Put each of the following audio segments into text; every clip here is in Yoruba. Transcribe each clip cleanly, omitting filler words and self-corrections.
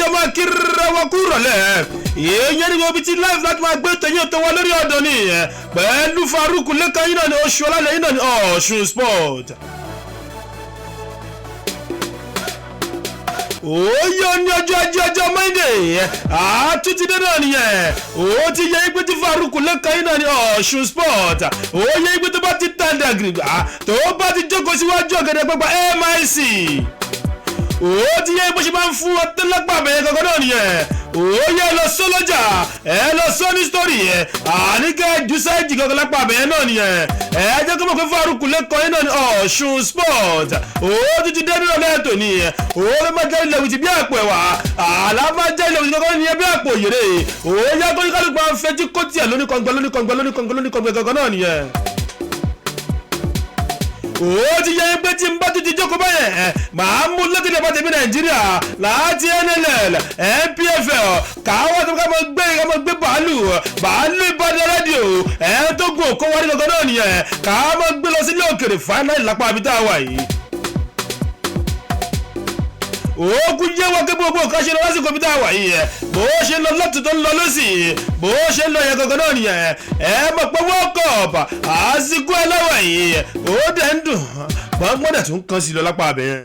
jọmọ kíra kúrò lẹ̀ ìyẹn ni obi ti live láti máa gbé tẹ̀yìn tó wà lórí ọ̀dọ̀ ni pẹ̀lú Faruq Lekan yìí náà ni Osuolale yìí náà ni OsunSport. Oyo ní ọjọ́ Monday àtúntìdé náà nìyẹn ó ti yẹ ipé tí Faruq Lekan yìí náà ni OsunSport ó yẹ ipé tó bá ti tàǹdà gírígbà tó bá ti jókòó síwájú ọ̀gẹ̀dẹ̀ pápá MIC ó ti yẹ bó ṣe máa ń fún ọtí lápá àbẹ̀yẹ kankan náà nìyẹn ó yẹ lọ sọ lọ́jà lọ sọ ní sítórì àníkẹ́ ju sáìtì kankan lápá àbẹ̀yẹ náà nìyẹn jẹ́ kó mọ̀ pé Faruq Lekan yìí náà ni OsunSport ó ti ti dé nínú ọlẹ́ẹ̀tò nìyẹn ó ló máa jẹ́ ilẹ̀ wìtì bí àpò ẹ̀wà àlàáfà jẹ́ ilẹ̀ wìtì kankan nìyẹn bí àpò òyèrè ó yẹ kó ní kálukú máa ń fẹ́ tí kò tiẹ̀ lóníkọ̀ǹgbẹ́ kankan náà nìyẹn. Ó ti yẹ pé tí n bá tún ti jókòó báyẹn màá mú lókèlè bá tèmi Nàìjíríà láti NLL NPFL káwọ́ tó ká mọ gbé bàálù Ìbàdàn rédíò tó gun òkó wárí gangan náà nìyẹn ká mọ gbé lọ sílé òkèrè fáínàlì lápá àbí tá a wà yìí. Òkú yé wọn kí gbogbo nǹkan ṣe lọ lásìkò bí tá a wà yìí bó ṣe lọ lọ́tún tó ń lọ lọ́sì bó ṣe lọ yẹn gangan náà nìyẹn mọ̀ pé World Cup àsìkò ẹlẹ́wà yìí ó dẹ̀ ń dùn gbọ́ngbọ́n dẹ̀ tún kàn sí lọ lápá abẹ́yẹn.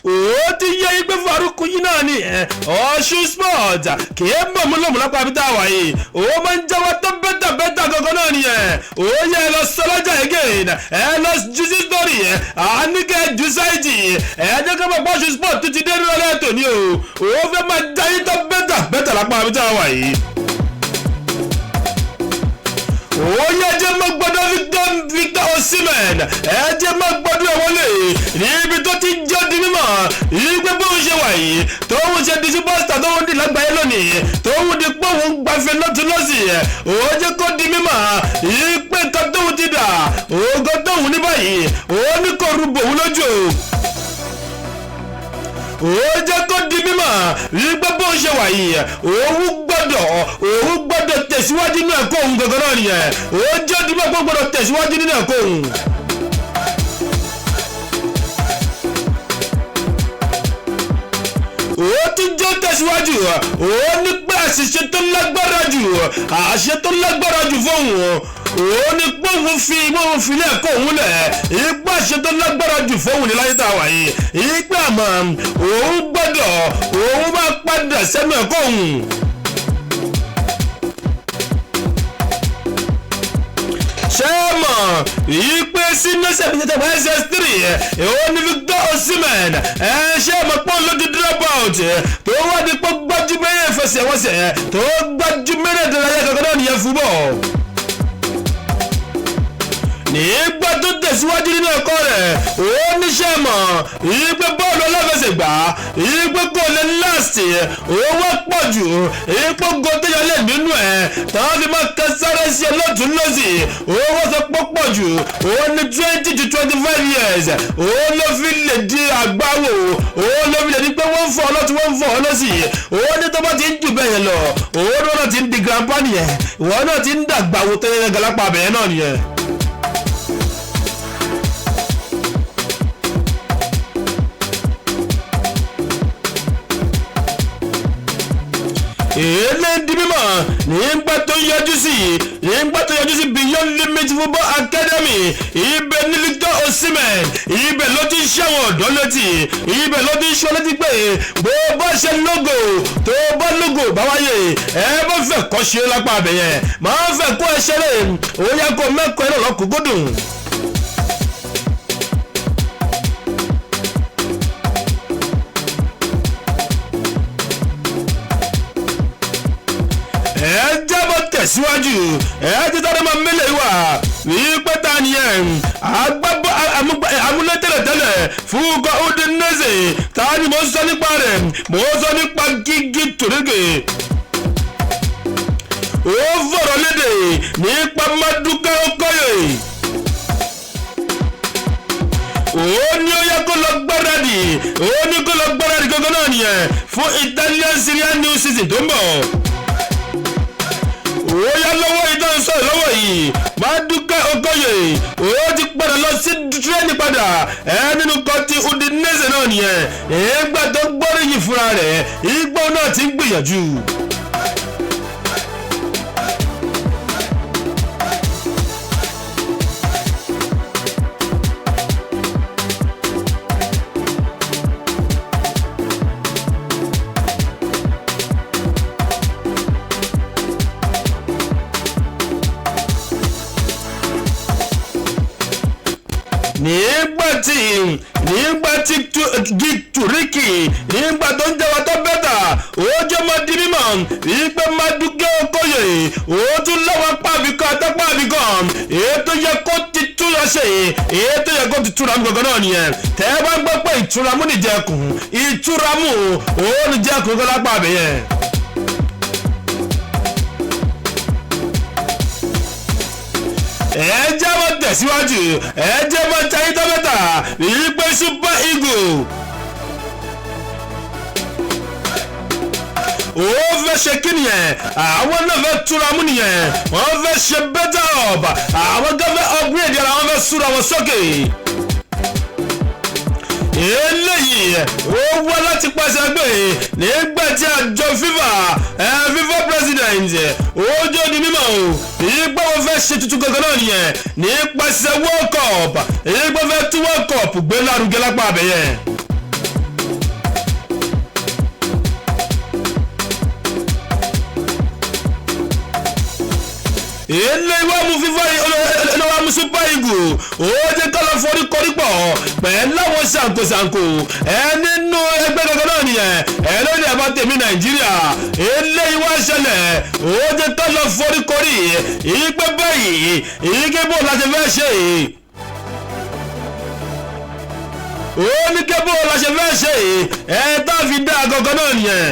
Ó ti yẹ ipé Faruq yìí náà ni OsunSport kì í mọ̀ mú lòmù lápá àbí tá a wà yìí ó máa ń jáwọ́ tó bẹ́tà gangan náà nìyẹn ó yẹ lọ sọlọ́jà again lọ ju sí story àníkẹ́ ju sáìtì jẹ́ ká mọ̀ pé OsunSport tó ti dé nínú ọlẹ́ tòní ó fẹ́ máa jáyé tó bẹ́tà lápá àbí tá a wà yìí. Ó yẹ jẹ́ mọ́ gbọ́dọ̀ Victor Osimhen jẹ́ mọ́ gbọ́dọ̀ wọlé níbi tó ti jẹ́ di mímọ́ ìgbé bóun ṣe wà yìí tóun ṣe di superstar tóun di lágbàáyé lónìí tóun di pé òun gbafẹ́ lọ́tún lọ́sì ó jẹ́ kó di mímọ́ ìpè kan tóun ti dà ògo tóun ní báyìí ó ní kò rúbò òun lójú ó jẹ́ kó di mímọ́ ìgbé bóun ṣe wà yìí òun gbọ́dọ̀ tẹ̀síwájú nínú ẹ̀kọ́ òun gangan náà nìyẹn ó jẹ́ di mímọ́ gbọ́dọ̀ tẹ̀síwájú nínú ẹ̀kọ́ òun. Ó ti jẹ́ tẹ̀síwájú ó ní pé àṣìṣe tó lágbára jù fóun ó ní pé òun fi lẹ́ẹ̀kọ́ òun lẹ̀ ipá àṣìṣe tó lágbára jù fóun ní láyé tá a wà yìí ipá àmọ́ òun bá padà sẹ́nu ẹ̀kọ́ òun. Ṣé mọ̀ ìpè sínú sẹ́pìtẹ́tẹ̀ SS3 ó ní Victor Osimhen ṣé mọ̀ pọ́n ló di drop out tó wá di pọ́ gbájúmẹ́rẹ́ ìfẹsẹ̀wọnsẹ̀ tó gbájúmẹ́rẹ́ ìdárayá kankan náà nìyẹn fún bọ̀. Nígbà tó tẹ̀síwájú nínú ẹ̀kọ́ rẹ̀ ó níṣẹ́ mọ̀ ìgbé bọ́ọ̀lù aláfẹsẹ̀gbá ìgbé kò lè láàsì owó pọ̀ jù ìpò gòtẹ́yọlẹ̀ nínú táwọn fi máa kẹ sáré sí ọlọ́tún lọ́sì owó sọ pọ̀ jù ó ní 20 to 25 years ó ló fi lè di àgbáwò ó ló fi lè di pé wọ́n ń fọ́ ọlọ́tún wọ́n ń fọ́ ọlọ́sì ó ní tó bá ti ń jù bẹ́ẹ̀ yẹn lọ ó náà ti ń di grandpa nìyẹn ìwọ náà ti ń dàgbàwò tẹ́yẹ galapa bẹ́ẹ̀ náà nìyẹn. Èlé di mímọ̀ nígbà tó yọjú sí Beyond Limit Football Academy ibẹ̀ ní Victor Osimhen ibẹ̀ ló ti ń ṣàwọn ọ̀dọ́ létí ibẹ̀ ló ti ń ṣọ́ létí pé bó bá ṣe lógo tó bá lógo bá wáyé bá fẹ́ kọ́ ṣe lápá abẹ́yẹn máa fẹ́ kó ẹ ṣeré ó yẹ kó mẹ́kọ̀ọ́ ẹ̀rọ lọ́kùnkúndùn. tẹ̀síwájú ti tọ́lá máa mẹ́lẹ̀ wá wípé ta ni amúlétẹ̀lẹ̀tẹ̀lẹ̀ fún ọkọ̀ Udinese ta ni mo sọ nípa rẹ̀ mo sọ nípa Gigi Turege ó fọ̀rọ̀ lédè nípa Maduka Okoye ó ní ó yẹ kó lọ gbáradì gangan náà nìyẹn fún Italian Syrian new season tó ń bọ̀ ó yá lọ́wọ́ ìdánsọ́ lọ́wọ́ yìí Maduka Okoye ó ti padà lọ sí tírẹ́nì padà nínú kọ́tí Udinese náà nìyẹn ìgbà tó gbóríyìn fúnra rẹ̀ ìgbà náà ti ń gbìyànjú. nígbà tí Turiki nígbà tó ń jẹ́wọ́ tó bẹ́tà ó jẹ́ mọ́ di mímọ́ wípé Maduka Okoye ó tún lọ́wọ́ pàbíkan àtọ́pàbíkan ètò yẹ kó ti túra ṣe ètò yẹ kó ti túra mú gangan náà nìyẹn tẹ́ bá gbọ́ pé ìtúramú nìjẹkùn ìtúramú òun nìjẹkùn kọ́ lápá àbẹ̀yẹn. jẹ́ wọ́n tẹ̀síwájú jẹ́ wọ́n tẹ̀yìn tó bẹ́tà wípé Super Eagle ó fẹ́ ṣe kí nìyẹn àwọn náà fẹ́ túra mú nìyẹn wọ́n fẹ́ ṣe better up àwọn tó fẹ́ upgrade ara wọn fẹ́ súra wọn sókè. eléyìí ó wá láti pàṣẹ pé nígbà tí àjọ FIFA president ojú di mímọ́ ìgbà wọn fẹ́ ṣe tuntun gangan náà nìyẹn nípasẹ̀ World Cup ìgbà wọn fẹ́ tún World Cup gbé lárugẹ lápá abẹ́yẹn. ilé ìwé mú FIFA lọ́wọ́ mú Super Eagle ó jẹ́ kọ́lọ́ forí korí pọ̀ pẹ̀lú àwọn ṣàǹkóṣàǹkó nínú ẹgbẹ́ gangan náà nìyẹn lórí ẹ̀bá tèmi Nàìjíríà ilé ìwé ṣẹlẹ̀ ó jẹ́ kọ́lọ́ forí korí ìgbẹ́ báyìí ìgbẹ́ bó láti fẹ́ ṣe ó ní kébò la ṣe fẹ́ ṣe tá a fi dá gangan náà nìyẹn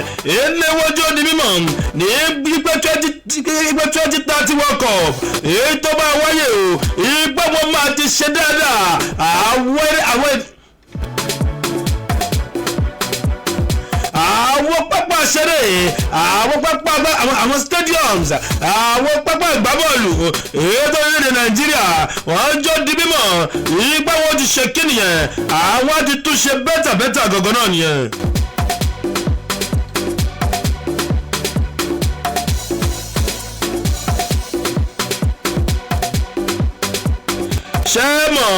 eléwójú ó di mímọ̀ ní gbígbé 2030 World Cup èyí tó bá wáyé o ìgbà wọn máa ti ṣe dáadáa àwọn pápá ṣeré àwọn pápá àwọn stadiums àwọn pápá ìgbábọ́ọ̀lù èyí tó ní ní Nàìjíríà wọ́n jọ di mímọ̀ ìgbà wọn ti ṣe kí nìyẹn àwọn ti tún ṣe bẹ́tà gangan náà nìyẹn. ṣé mọ̀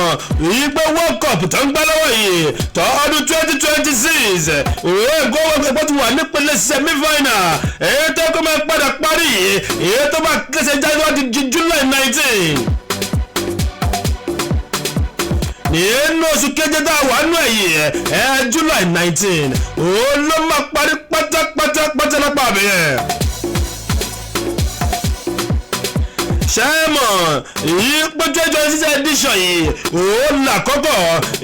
ìgbẹ́ World Cup tó ń gbá lọ́wọ́ yìí tó ọdún 2026 òwe ẹ̀gbọ́n ti wà nípele semi-final èyí tó kọ́ máa padà parí èyí tó bá kẹsẹ̀ jáde wá di July 19 nínú oṣù keje tá a wà nù ẹ̀yìn July 19 òun ló máa parí pátápátá lápá àbẹ̀yẹn. ṣé mọ̀ ìpẹ́jọ́ 26 edition yìí òun là kọ́kọ́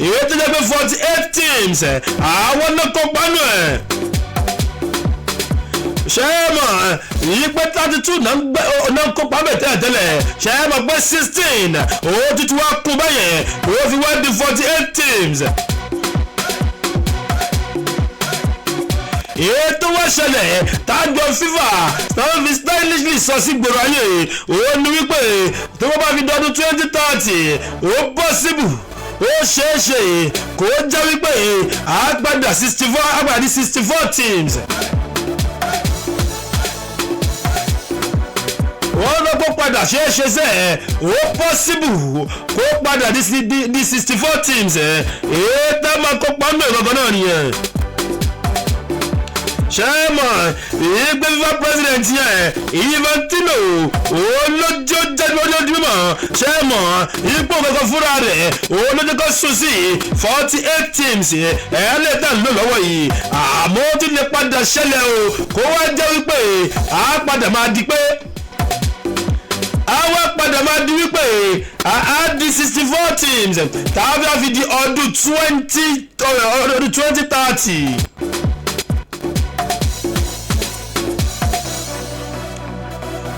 èyí tó jẹ́ pé 48 teams àwọn náà kópa nù ẹ̀. ṣé mọ̀ ìpẹ́ 32 náà kópa bẹ̀ tẹ́lẹ̀ ṣé mọ̀ pé 16 òun tuntun wá kún báyẹn òun fi wá di 48 teams. ètò wá ṣẹlẹ̀ tájọ FIFA táwọn fi stylishly sọ sí gbòòrò ayé òun ni wípé tó wọ́n bá fi dọ́dún 2030 ó possible ó ṣeéṣe kó jẹ́ wípé àgbàdà 64 teams. wọ́n lọ kó padà ṣeéṣe sẹ́ ó possible kó padà di 64 teams ètò máa kópa ń bẹ̀ gangan náà nìyẹn. ṣé mọ̀ ìgbẹ́ FIFA president yẹn Infantino olójó jẹ́dúmọ́ ṣé mọ̀ ipò kankan fúnra rẹ̀ olójó kan sùn sí 48 teams lẹ́tà ń lò lọ́wọ́ yìí àmọ́ ó ti lè padà ṣẹlẹ̀ o kó wá jẹ́ wípé a padà máa di pé àwọn padà máa di wípé a di 64 teams tàbí a fi di ọdún 2030.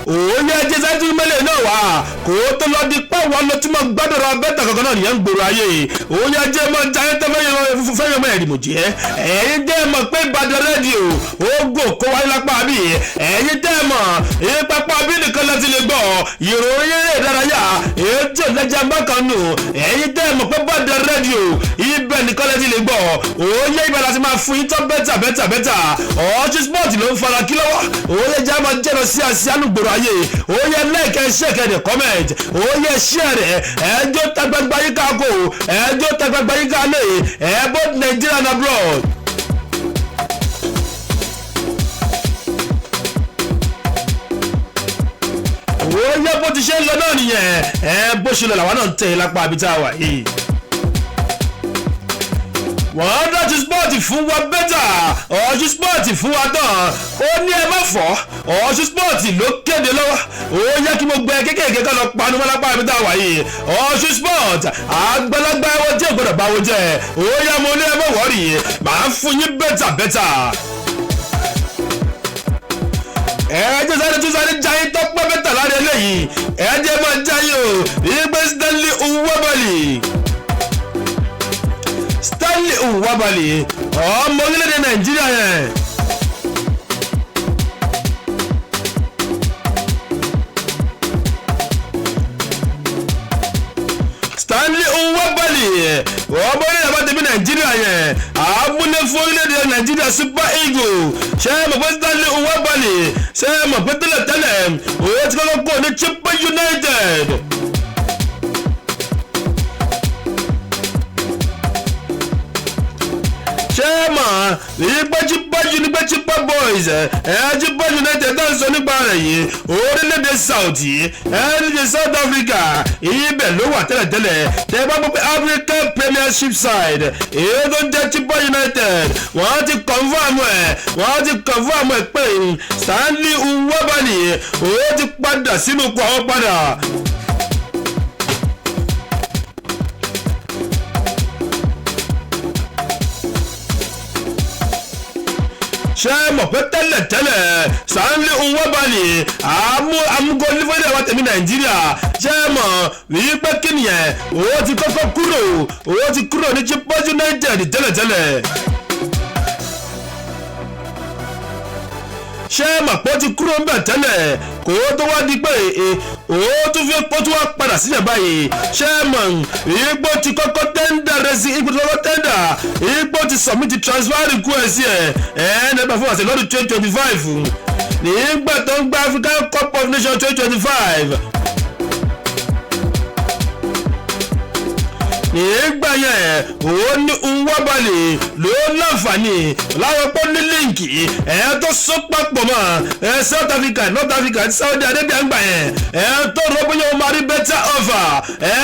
òun yẹ jẹ́ sáájú mẹ́lẹ̀ náà wá kó tó lọ di pàwọ́ lọ tí mo gbádùn ra bẹ́tà kankan náà nìyẹn ń gbòòrò ayé òun yẹ jẹ́ mọ́ jayé tó fẹ́yọ̀ mọ́ ẹ̀rì mò jẹ́ ẹ̀yin jẹ́ mọ̀ pé Ìbàdàn rédíò ògo kó wáyé lápá bí ẹ̀yin jẹ́ mọ̀ èyí pápá bí nìkan láti lè gbọ́ ìròyìn eré ìdárayá èyí tí ò lẹ́jà bákan nù ẹ̀yin jẹ́ mọ̀ pé Ìbàdàn rédíò ibẹ̀ nìkan láti lè gbọ́ òun yẹ ibẹ̀ láti máa fún yín tán bẹ́tà OsunSport ló ń fara kí lọ́wọ́ òun yẹ jẹ́ máa jẹ́ lọ sí àṣìánú gbòòrò ayé oye like and share the comment oye share ẹjọ́ tagbagba yìí ká kó ẹjọ́ tagbagba yìí ká lè both Nigeria and abroad. oye bó ti ṣe ń lọ náà nìyẹn bó ṣe lọ làwọn náà ń tẹ̀ lápá àbí tá a wà yìí. wọ́n dọ̀tí sport fún wa bẹ́tà OsunSport fún wa tán ó ní ẹ má fọ́ OsunSport ló kéde lọ́wọ́ ó yẹ kí mo gbẹ kékèké ká lọ panu mọ́lápá mi tá a wà yìí OsunSport àgbàlagbà ẹwọ tí ògbọ́dọ̀ bá wo jẹ ó yẹ mo ní ẹ má wọ́ọ̀rì màá fún yín bẹ́tà. ẹ̀ẹ́dẹ́ sáré tún sáré jayé tọ́pẹ́ bẹ́tà lára eléyìí ẹ̀ẹ́dẹ́ máa jayé o ìgbé Stanley Nwabali ọmọ orílẹ̀-èdè Nàìjíríà yẹn. Stanley Nwabali ọmọ orílẹ̀-èdè Nàìjíríà yẹn àmúlẹ̀ fún orílẹ̀-èdè Nàìjíríà Super Eagles ṣé ẹ mọ̀ pé Stanley Nwabali ṣé ẹ mọ̀ pé tẹ́lẹ̀tẹ́lẹ̀ òun ti kọ́kọ́ kó ní Chippa United. ṣẹ́ẹ̀mọ̀ Chippa boys Chippa United náà sọ nípa rẹ̀ yìí orílẹ̀-èdè South Africa ibẹ̀ ló wà tẹ́lẹ̀tẹ́lẹ̀ tẹ́ bá gbọ́ pé African Premiership side èyí tó ń jẹ́ Chippa United wọ́n ti confirm ẹ̀ pé Stanley Nwabali ó ti padà sínú ipò àwọn padà. ṣé mọ̀ pé tẹ́lẹ̀tẹ́lẹ̀ Stanley Nwabali amúgọ́lífọ́lẹ́ wa tẹ̀mí Nàìjíríà ṣé mọ̀ wípé kí nìyẹn owó ti kọ́kọ́ kúrò ní Chippa United tẹ́lẹ̀tẹ́lẹ̀. ṣé mọ̀ pé ó ti kúrò ń bẹ̀ tẹ́lẹ̀ kó tó wá di pé ó tún fi pọ́ tó wá padà sílẹ̀ báyìí ṣé mọ̀ ipò ti kọ́kọ́ tẹ́ndà rẹ̀ sí ipò tó kọ́kọ́ tẹ́ndà ipò ti submit transfer request nígbà fún àṣẹ lọ́dún 2025 nígbà tó ń gba African Cup of Nations 2025. nígbà yẹn òun ní Nwabali ló láǹfààní láwọn pọ́ ní líǹkì tó sọ papọ̀ mọ́ South Africa North Africa Saudi Arabia gbà yẹn tó rọ bóyá o máa rí better offer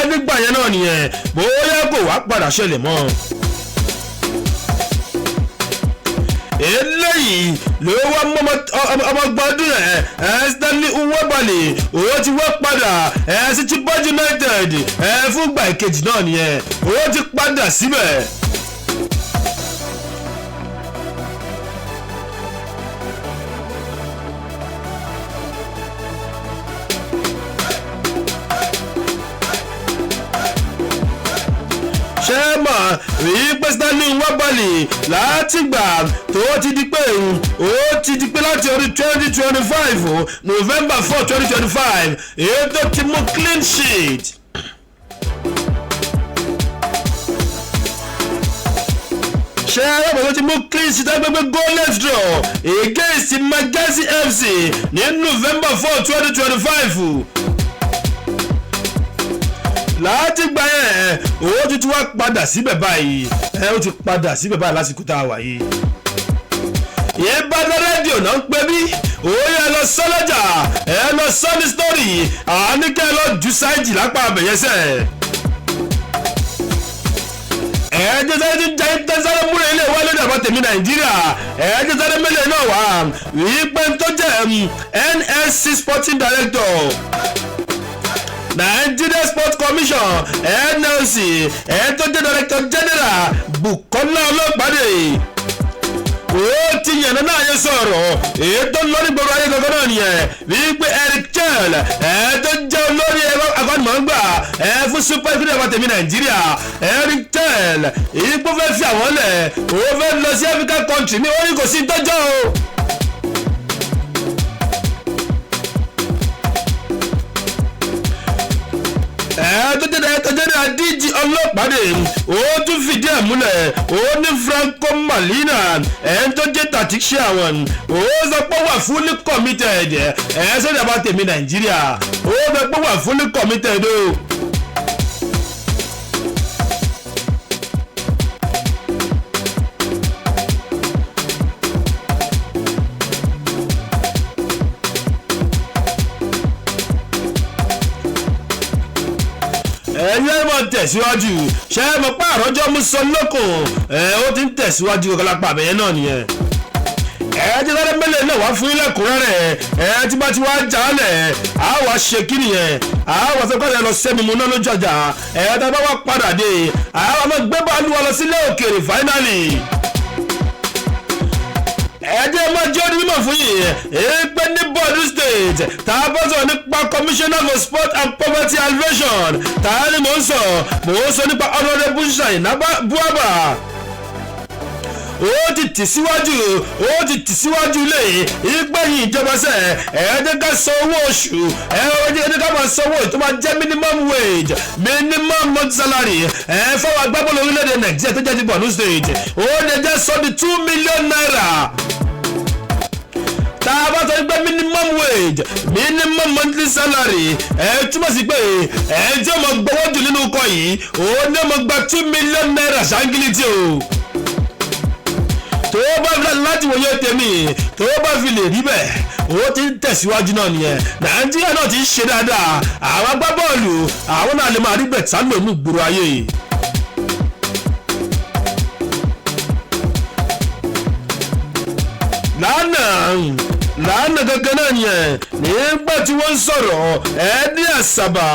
nígbà yẹn náà nìyẹn bóyá kò wá padà ṣẹlẹ̀ mọ́. eléyìí ló wá ọmọgbọ́dún Stanley Nwabali ó ti wá padà sí Chippa United fún ìgbà ìkejì náà nìyẹn ó ti padà síbẹ̀. ṣé mọ̀ rí pé Stanley Nwabali látìgbà tó ti di pé láti orí 2025 November 4 2025 èyí tó ti mú clean sheet. ṣé ẹ̀rọ tó ti mú clean sheet agbègbè goalless draw against Magazi FC ní November 4 2025. láti gbà yẹn ó ti tún wá padà síbẹ̀ báyìí ó ti padà síbẹ̀ báyìí lásìkò tá a wà yìí. Ìbàdàn rédíò náà ń pè bí òye ẹ lọ sọ́lọ́jà ẹ lọ sọ́ni sítórì àníkẹ́ ẹ lọ ju sáìjì lápá abẹ̀yẹsẹ̀. ẹ̀ẹ́dẹ́ sáré tún jẹ́ tẹ́sáré múlẹ̀ ilé wa lórí àbọ̀ tèmi Nàìjíríà ẹ̀ẹ́dẹ́ sáré mẹ́lẹ̀ náà wà wípé tó jẹ́ NSC Sporting Director Nigerian Sports Commission NLC tó jẹ́ Director General Bukola Olopade ó ti yànnà náà yẹ sọ̀rọ̀ ètò lórí gbogbo ayé gangan náà nìyẹn wípé Eric Chell tó jẹ́ olórí akọ́nìmọ̀ọ́gbà fún Super Eagles ẹ̀fọ́ tèmi Nàìjíríà Eric Chell ìgbó fẹ́ fi àwọn lẹ̀ ó fẹ́ lọ sí African country ní orí kò sí tọ́jọ́ o. tó jẹ́ àdíjì Ọlọ́pàdé ó tún fìdí ẹ̀ múlẹ̀ ó ní Franco Malina tó jẹ́ tàtíṣẹ́ àwọn ó sọ pé wà fully committed sọ́jà bá tèmi Nàìjíríà ó sọ pé wà fully committed o. ẹ̀yẹ́ mọ̀ tẹ̀síwájú ṣe é mọ̀ pé àròjọ́ mú sọ lókun ó ti ń tẹ̀síwájú ọ̀kọ́lápá àbẹ̀yẹ náà nìyẹn. ti sáré mẹ́lẹ̀ náà wá fún ilé kúnrẹ́rẹ́ tí bá ti wá jálẹ̀ á wá ṣe kí nìyẹn á wá sọ pé lọ sẹ́mi mu náà lójú ọjà tá a bá wá padà dé á wá mọ̀ gbé bàálù wa lọ sílé òkèèrè fáínálì. ẹjẹ́ máa jẹ́ ọdún mímọ̀ fún yìí pé ní Oyo State tá a bọ́ sọ nípa commissioner for sport and poverty alleviation tá a ní mò ń sọ nípa honourable Ṣàyìnà Buaba ó ti tẹ̀síwájú lé ìgbẹ̀yìn ìjọba sẹ́ ẹ̀ẹ́dẹ́ ká san owó oṣù ẹ̀ẹ́dẹ́ ká máa san owó tó máa jẹ́ minimum wage minimum month salary fọwọ́ agbábọ́ọ̀lù orílẹ̀-èdè Nàìjíríà tó jẹ́ ti Oyo State ó lè jẹ́ sọ di 2 million naira. tá a bá sọ pé minimum wage minimum monthly salary túmọ̀ sí pé tí ó mọ̀ gbowó jù nínú ikọ̀ yìí ó ní ó mọ̀ gba 2 million naira ṣáńgìlìtì o. tó bá fi láti wòye tèmi tó bá fi lè rí bẹ́ẹ̀ ó ti ń tẹ̀síwájú náà nìyẹn Nàìjíríà náà ti ń ṣe dáadáa àwọn agbábọ́ọ̀lù àwọn náà lè máa rí bẹ́ẹ̀ sálò ní ìgboro ayé. lánàá gangan náà nìyẹn nígbà tí wọ́n ń sọ̀rọ̀ ní Àsàbà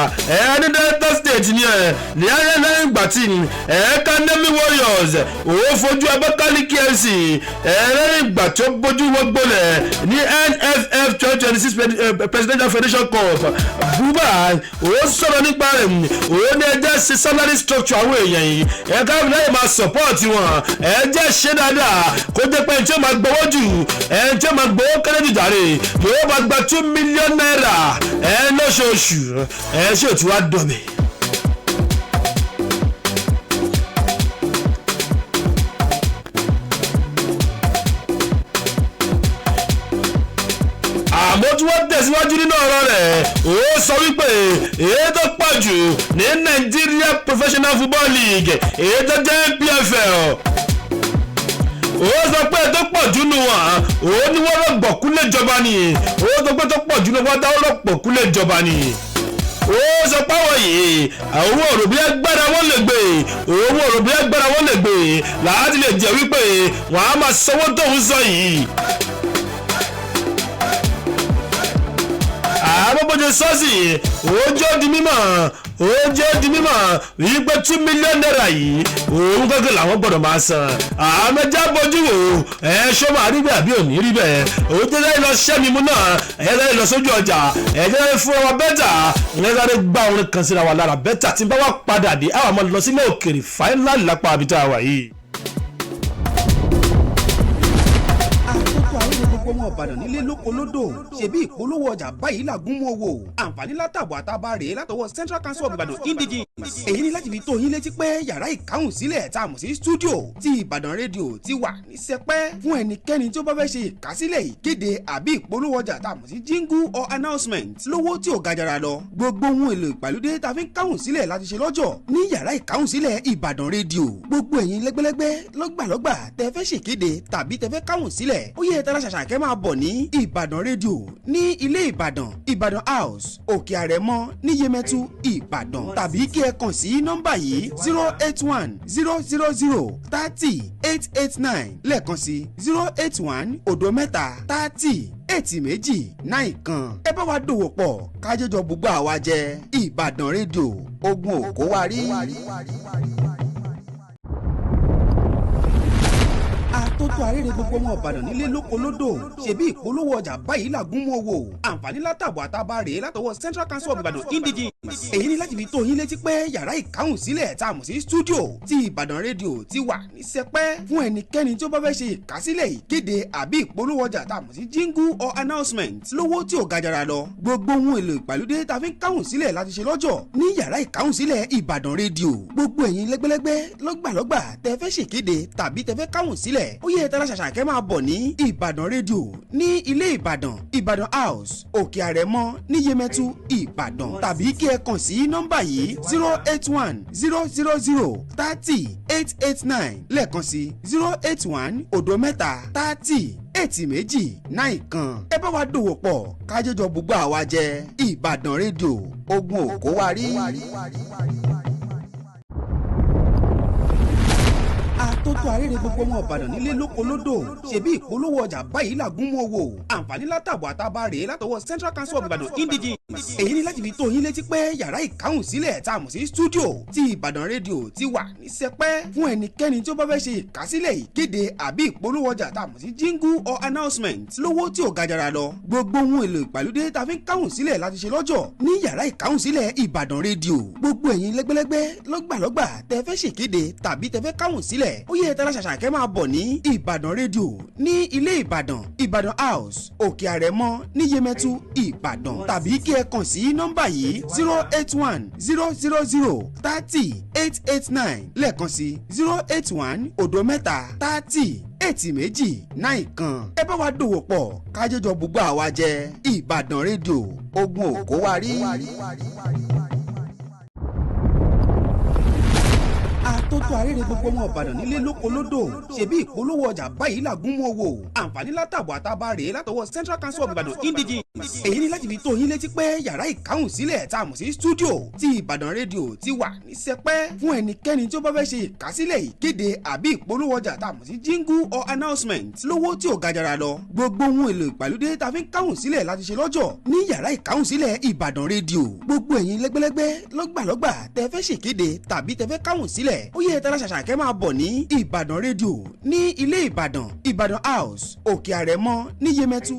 ní Delta State nìyẹn ní ayé lẹ́yìn ìgbà tí Academy Warriors ó fojú Abakaliki FC lẹ́yìn ìgbà tó bójú wọ́n gbolẹ̀ ní NFF 2026 Presidential Federation Cup Buba ó sọ̀rọ̀ nípa rẹ̀ ó ní ẹjẹ́ ṣe salary structure àwọn èèyàn yìí ẹ̀ka ìlẹ́yìn máa support wọn ẹjẹ́ ṣe dáadáa kó jẹ́ pé ẹni tí ó máa gbowó jù ẹni tí ó máa gbowó kéré jù jàre yóò máa gba 2 million naira lóṣooṣù ṣé ò ti wá dọ̀bẹ̀. àmọ́ tí wọ́n tẹ̀síwájú nínú ọ̀rọ̀ rẹ̀ ó sọ wípé èyí tó pọ̀ jù ní Nigeria Professional Football League èyí tó jẹ́ PFL ó sọ pé tó pọ̀ jù nù wọ́n ó ní wọ́n rọ̀gbọ̀kú lé jọba ni ó sọ pé tó pọ̀ jù nù wọ́n dáwọ́ rọ̀gbọ̀kú lé jọba ni ó sọ pé àwọn yìí owó òròbí agbára wọn lè gbé láti lè jẹ́ wípé wọ́n á máa sanwó tóun sọ yìí. àbọ̀bọ̀jọ sọ́ọ̀sì ó jẹ́ di mímọ̀ wípé 2 million naira yìí òun gẹ́gẹ́ làwọn gbọ́dọ̀ máa san àmọ́já bójú wò ṣó máa rí bẹ́ẹ̀ àbí òní rí bẹ́ẹ̀ ó jẹ́ láì lọ ṣẹ́ mímú náà láì lọ sójú ọjà jẹ́ láì fún wa bẹ́tà láì gbá orin kan síra wa lára bẹ́tà tí n bá wà padà dé àwọn ọmọ lọ sílé òkèèrè fáínálì lápá àbítá wa yìí. ọmọ Ìbàdàn nílé lóko lódò ṣebí ìpolówó ọjà báyìí làgún mú owó àǹfààní látàbọ̀ àtàbà rèé látọwọ́ Central Council of Ibadan Indigenes. èyí ni láti fi tó yín létí pé yàrá ìkáhùn sílẹ̀ tá a mọ̀ sí studio ti Ìbàdàn rédíò ti wà ní sẹpẹ́ fún ẹnikẹ́ni tí ó bá fẹ́ ṣe ìkásílẹ̀ ìkéde àbí ìpolówó ọjà tá a mọ̀ sí jingle or announcement lówó tí ò gajara lọ. gbogbo ohun èlò ìgbàlódé tá a fi ń káhùn sílẹ̀ láti ṣe lọ́jọ́ ní yàrá ìkáhùn sílẹ̀ Ìbàdàn rédíò. gbogbo ẹ̀yin lẹ́gbẹ́lẹ́gbẹ́ lọ́gbàlọ́gbà tẹ́ fẹ́ ṣèkéde tàbí tẹ́ fẹ́ káhùn sílẹ̀ ó yẹ tẹ́lá ṣàṣàkẹ́ máa bọ̀ ní Ìbàdàn rédíò ní ilé Ìbàdàn House Òkè Àrẹ̀mọ ní Yemẹtu Ìbàdàn tàbí kí ẹ kàn sí nọ́mbà yìí 081-000-30-889 lẹ́ẹ̀kan sí 081-303-30-889 8 méjì 9 kan. ẹ bá wa dòwò pọ̀ kájọjọ gbogbo àwa jẹ. Ìbàdàn rédíò ogun òkó wa rí. Àtótó arére gbogbo ọmọ Ìbàdàn nílé lóko lódò ṣebí ìpolówó ọjà báyìí làgún mú owó àǹfààní látàbọ̀ àtàbà rèé látọwọ́ Central Council of Ibadan Indigenes. èyí ni láti fi tó yín létí pé yàrá ìkáhùn sílẹ̀ tá a mọ̀ sí studio ti Ìbàdàn rédíò ti wà ní sẹpẹ́ fún ẹnikẹ́ni tí ó bá fẹ́ ṣe ìkásílẹ̀ ìkéde àbí ìpolówó ọjà tá a mọ̀ sí jingle or announcement lówó tí ò gajara lọ. gbogbo ohun èlò ìgbàlódé tá a fi ń káhùn sílẹ̀ láti ṣe lọ́jọ́ ní yàrá ìkáhùn sílẹ̀ Ìbàdàn rédíò. gbogbo ẹ̀yin lẹ́gbẹ́lẹ́gbẹ́ lọ́gbàlọ́gbà tẹ́ fẹ́ ṣèkéde tàbí tẹ́ fẹ́ káhùn sílẹ̀ ó yẹ tẹ́lá ṣàṣàkẹ́ máa bọ̀ ní Ìbàdàn rédíò ní ilé Ìbàdàn Ìbàdàn house Òkè Àrẹ̀mọ ní Yemẹtu Ìbàdàn tàbí kí ẹ kàn sí nọ́mbà yìí 081-000-30-889 lẹ́ẹ̀kan sí 081-3-30-8 kan. ẹ bá wa dòwò pọ̀ kájọjọ gbogbo àwa jẹ. Ìbàdàn rédíò ogun òkó wa rí. Àtótó arére gbogbo ọmọ Ìbàdàn nílé lóko lódò ṣebí ìpolówó ọjà báyìí làgún mú owó àǹfààní látàbọ̀ àtàbà rèé látọwọ́ Central Council of Ibadan Indigenes. èyí ni láti fi tó yín létí pé yàrá ìkáhùn sílẹ̀ tá a mọ̀ sí studio ti Ìbàdàn rédíò ti wà ní sẹpẹ́ fún ẹnikẹ́ni tí ó bá fẹ́ ṣe ìkásílẹ̀ ìkéde àbí ìpolówó ọjà tá a mọ̀ sí jingle or announcement lówó tí ò gajara lọ. gbogbo ohun èlò ìgbàlódé tá a fi ń káhùn sílẹ̀ láti ṣe lọ́jọ́ ní yàrá ìkáhùn sílẹ̀ Ìbàdàn rédíò. gbogbo ẹ̀yin lẹ́gbẹ́lẹ́gbẹ́ lọ́gbàlọ́gbà tẹ́ fẹ́ ṣèkéde tàbí tẹ́ fẹ́ káhùn sílẹ̀ ó yẹ tẹ́lá ṣàṣàkẹ́ máa bọ̀ ní Ìbàdàn rédíò ní ilé Ìbàdàn Ìbàdàn house Òkè Àrẹ̀mọ ní Yemẹtu Ìbàdàn tàbí kí ẹ kàn sí nọ́mbà yìí 081-000-30-889 lẹ́ẹ̀kan sí 081-3-30-8 kan. ẹ bá wa dòwò pọ̀ kájọjọ gbogbo àwa jẹ. Ìbàdàn rédíò ogun òkó wa rí. Àtótó arére gbogbo ọmọ Ìbàdàn nílé lóko lódò ṣebí ìpolówó ọjà báyìí làgún mú owó àǹfààní látàbọ̀ àtàbà rèé látọwọ́ Central Council of Ibadan Indigenes. èyí ni láti fi tó yín létí pé yàrá ìkáhùn sílẹ̀ tá a mọ̀ sí studio ti Ìbàdàn rédíò ti wà ní sẹpẹ́ fún ẹnikẹ́ni tí ó bá fẹ́ ṣe ìkásílẹ̀ ìkéde àbí ìpolówó ọjà tá a mọ̀ sí jingle or announcement lówó tí ò gajara lọ. gbogbo ohun èlò ìgbàlódé tá a fi ń káhùn sílẹ̀ láti ṣe lọ́jọ́ ní yàrá ìkáhùn sílẹ̀ Ìbàdàn rédíò. gbogbo ẹ̀yin lẹ́gbẹ́lẹ́gbẹ́ lọ́gbàlọ́gbà tẹ́ fẹ́ ṣèkéde tàbí tẹ́ fẹ́ káhùn sílẹ̀ ó yẹ tẹ́lá ṣàṣàkẹ́ máa bọ̀ ní Ìbàdàn rédíò ní ilé Ìbàdàn Ìbàdàn house Òkè Àrẹ̀mọ ní Yemẹtu.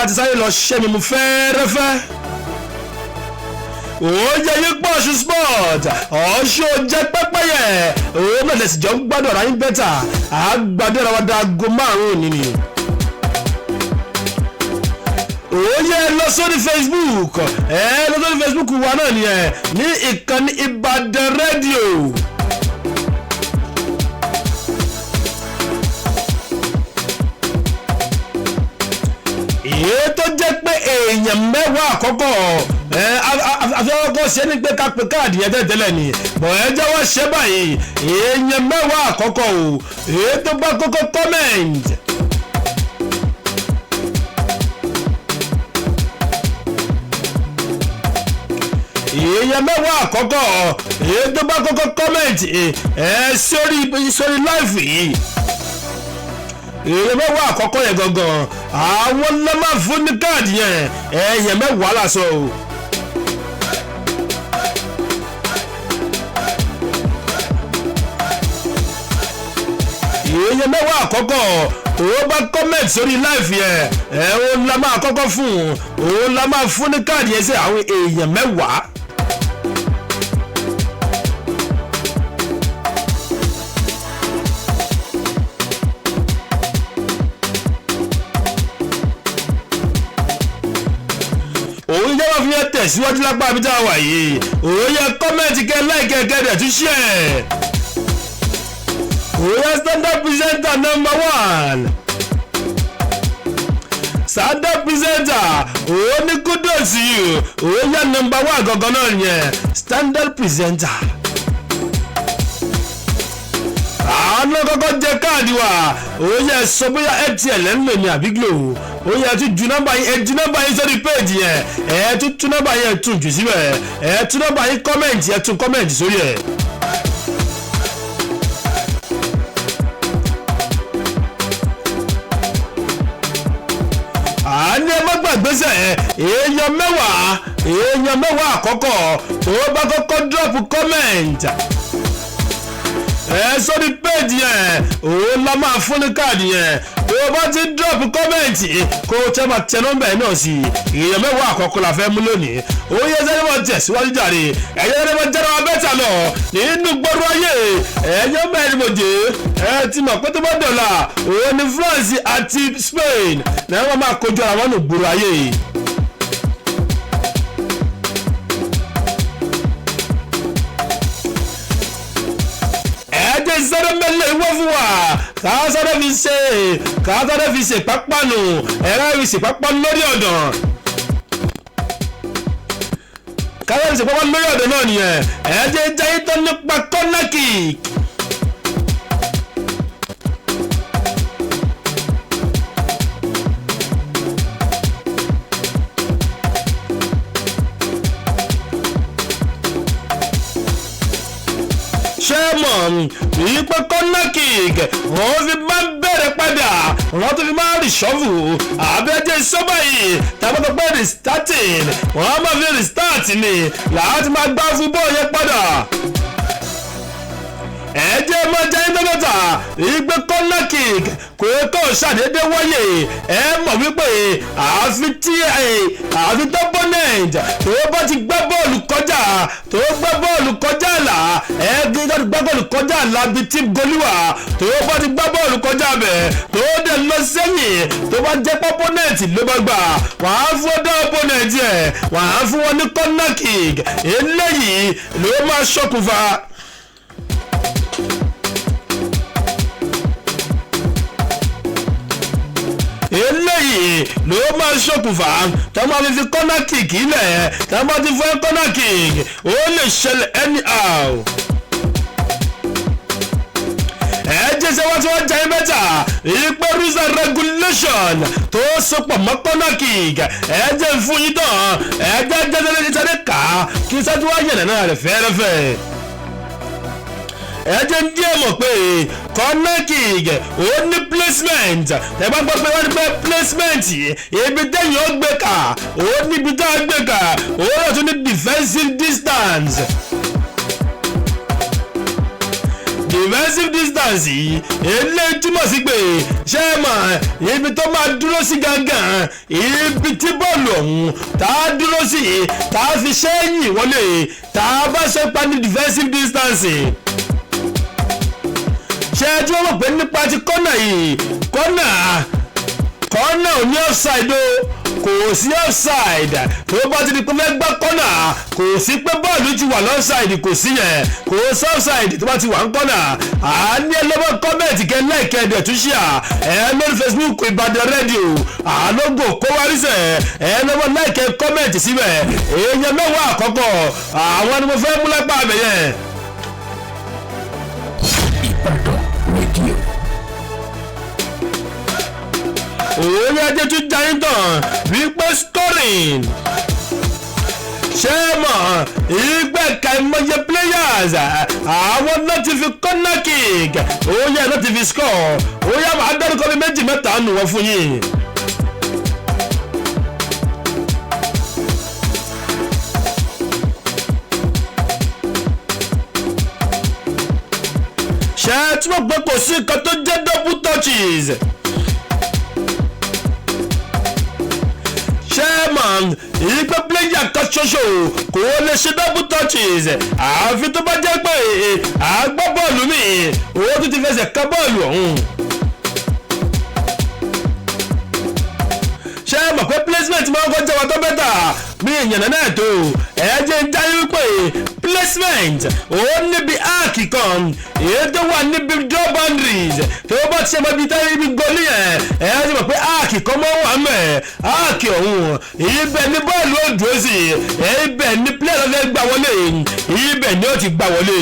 àti sáré lọ ṣiṣẹ́ mi mú fẹ́ẹ́rẹ́fẹ́ yẹ yín pọ̀ OsunSport ọ̀ṣun jẹ́ pẹ́pẹ́yẹ òun náà lè sì jọ ń gbádùn ọ̀rọ̀ ayín bẹ́tà àgbàdo ọ̀rọ̀ wa dago 5 nìyí. Oye lọ sórí Facebook lọ sórí Facebook wa náà nìyẹn ní ìkànnì Ìbàdàn rédíò. Èyí tó jẹ́ pé èèyàn 10 àkọ́kọ́ àfẹ́wọ́kọ́ ṣe ní pé ká pe káàdì yẹn tẹ́lẹ̀ ni bọ̀ ẹ jẹ́wọ́ ṣe báyìí èèyàn 10 àkọ́kọ́ o èyí tó bá kọ́kọ́ comment. Èèyàn 10 àkọ́kọ́ èyí tó bá kọ́kọ́ comment sórí live yìí èèyàn 10 àkọ́kọ́ yẹn gangan àwọn lọ́mọ fún ní káàdì yẹn èèyàn 10 lásán o. Èèyàn 10 àkọ́kọ́ òun bá comment sórí live yẹn òun la máa kọ́kọ́ fún òun la máa fún ní káàdì yẹn sí àwọn èèyàn 10. òun jẹ́ wọ́n fi yẹn tẹ̀síwájú lápá àbí tá a wà yìí òun yẹ kọ́mẹ̀ntì kẹ́ láìkẹ́ kẹ́dẹ̀ tún ṣe ẹ̀. òun yẹ standard presenter number 1 standard presenter òun ní kudos yìí òun yẹ number 1 gangan náà yẹn standard presenter. àwọn kọ́kọ́ jẹ káàdì wa òun yẹ sọ bóyá ATL ń lò ní àbí Glo ó yẹ tún ju nọ́mbà yín sórí péèjì yẹn tún nọ́mbà yẹn tún jù síbẹ̀ tún nọ́mbà yín kọ́mẹ̀ntì tún kọ́mẹ̀ntì sórí ẹ̀. àní ẹ má gbàgbésẹ̀ èèyàn 10 àkọ́kọ́ tó bá kọ́kọ́ drop comment sórí péèjì yẹn òun la máa fún ní káàdì yẹn tó o bá ti drop kọ́mẹ̀ntì kó o tẹ́ máa tẹ nọ́mbà yẹn náà sí èèyàn 10 àkọ́kọ́ la fẹ́ mú lónìí ó yẹ sẹ́ni wọ́n tẹ̀síwájú jàre ẹ̀yẹ́ sẹ́ni wọ́n jẹ́ra wọn bẹ́tà lọ nínú gbọ́dọ̀ ayé ẹ̀yẹ́ mẹ́rin mọ̀jẹ́ ti mọ̀ pé tó bá dọ̀la òun ní France àti Spain náà wọ́n máa kojú ara wọn nù gbọ́dọ̀ ayé. sáré mẹ́lẹ̀ ìwọ́ fún wa káàsáré fi ṣe pápánu ẹ̀rọ fi ṣe pápánu lórí ọ̀dàn káàsáré fi ṣe pápánu lórí ọ̀dàn náà nìyẹn ẹ̀ẹ́dẹ́ jayé tó nípa corner kick. Sherman ìpè corner kick wọ́n fi máa ń bẹ̀rẹ̀ padà wọ́n tún fi máa ń rìṣọ́fù àbẹ́jẹ́ sọ́bà yìí tàbí tó pẹ́ restarting wọ́n máa fi restart ni láti máa gbá fún bọ́ọ̀ yẹn padà. ẹ̀jẹ̀ máa jẹ́ íńtánẹ́tà ìgbé corner kick kò tó ṣàdédé wáyé ẹ mọ̀ wípé àfi tó opponent tó bá ti gbá bọ́ọ̀lù kọjá àlà gbá bọ́ọ̀lù kọjá àlà bíi tí goliwa tó bá ti gbá bọ́ọ̀lù kọjá bẹ̀ tó dẹ̀ lọ sẹ́yìn tó bá jẹ́ opponent ló bá gbà wọ́n á fún ọdọ́ opponent ẹ̀ wọ́n á fún wọn ní corner kick eléyìí ló máa ṣokùnfà. eléyìí ló máa ṣokùnfà tó máa fi corner kick ilẹ̀ tó máa ti fún corner kick ó lè ṣẹlẹ̀ anyhow. jẹ́sẹ̀ wá tí wọ́n jẹ́ mẹ́ta ìpè rules and regulation tó sopọ̀ mọ́ corner kick jẹ́ fún yín tán jẹ́ jẹ́sẹ̀ ká kí sẹ́tù wá yẹ̀nẹ̀ náà rẹ̀ fẹ́rẹ́fẹ́. jẹ́ ń díẹ̀ mọ̀ pé corner kick ó ní placement ẹ bá gbọ́ pé wọ́n ní pé placement ibi tẹ́yìn ó gbé kà ó níbi tá a gbé kà ó lọ tún ní defensive distance. defensive distance eléyìí túmọ̀ sí pé ṣé ẹ mọ̀ ibi tó máa dúró sí gangan ibi tí bọ́ọ̀lù ọ̀hún tá a dúró sí tá a fi ṣẹ́yìn wọlé tá a bá ṣe pa ní defensive distance ṣé ẹ tí wọ́n mọ̀ pé nípa ti kọ́nà yìí kọ́nà ò ní offside o kò sí offside tó bá ti di pé fẹ́ gbá kọ́nà kò sí pé bọ́ọ̀lù ti wà lọ́side kò sí yẹn kò sí offside tó bá ti wà ń kọ́nà àní ẹlọ́mọ kọ́mẹ̀tì kẹ́ láìkẹ́ ẹ̀dẹ̀ tún ṣíà lórí Facebook Ìbàdàn rédíò àlógò kówárísẹ̀ lọ́mọ láìkẹ́ kọ́mẹ̀tì síbẹ̀ èèyàn mẹ́wàá àkọ́kọ́ àwọn ni mo fẹ́ mú lápá àbẹ̀ yẹn. Ìbàdàn rédíò òun ẹjẹ tún jayín tán wípé scoring ṣé mọ̀ ìgbẹ́ka ìmọ̀ye players àwọn náà ti fi corner kick òun yẹ náà ti fi score òun yẹ máa dárúkọ bí méjì mẹ́ta nù wọ́n fún yín. ṣé tí wọ́n gbé kò sí nǹkan tó jẹ́ double touches. Chairman ìgbẹ́ player kan ṣoṣo kò lè ṣe double touches àfi tó bá jẹ́ pé àgbá bọ́ọ̀lù mi owó tó ti fẹsẹ̀ ká bọ́ọ̀lù ọ̀hún. ṣé ẹ mọ̀ pé placement máa ń kọjá wa tó bẹ́tà bí ìyànnà náà tó ẹ̀jẹ̀ ń jáde wípé placement ó níbi áàkì kan èyí tó wà níbi draw boundaries tó bá ti ṣe mọ́ ibi táyé ibi gọ́ọ̀lì yẹn ẹ̀jẹ̀ mọ̀ pé áàkì kan mọ́ wà mẹ́ áàkì ọ̀hún ibẹ̀ ni bọ́ọ̀lù ó dúró sí ibẹ̀ ni player fẹ́ gbà wọlé ibẹ̀ ni ó ti gbà wọlé.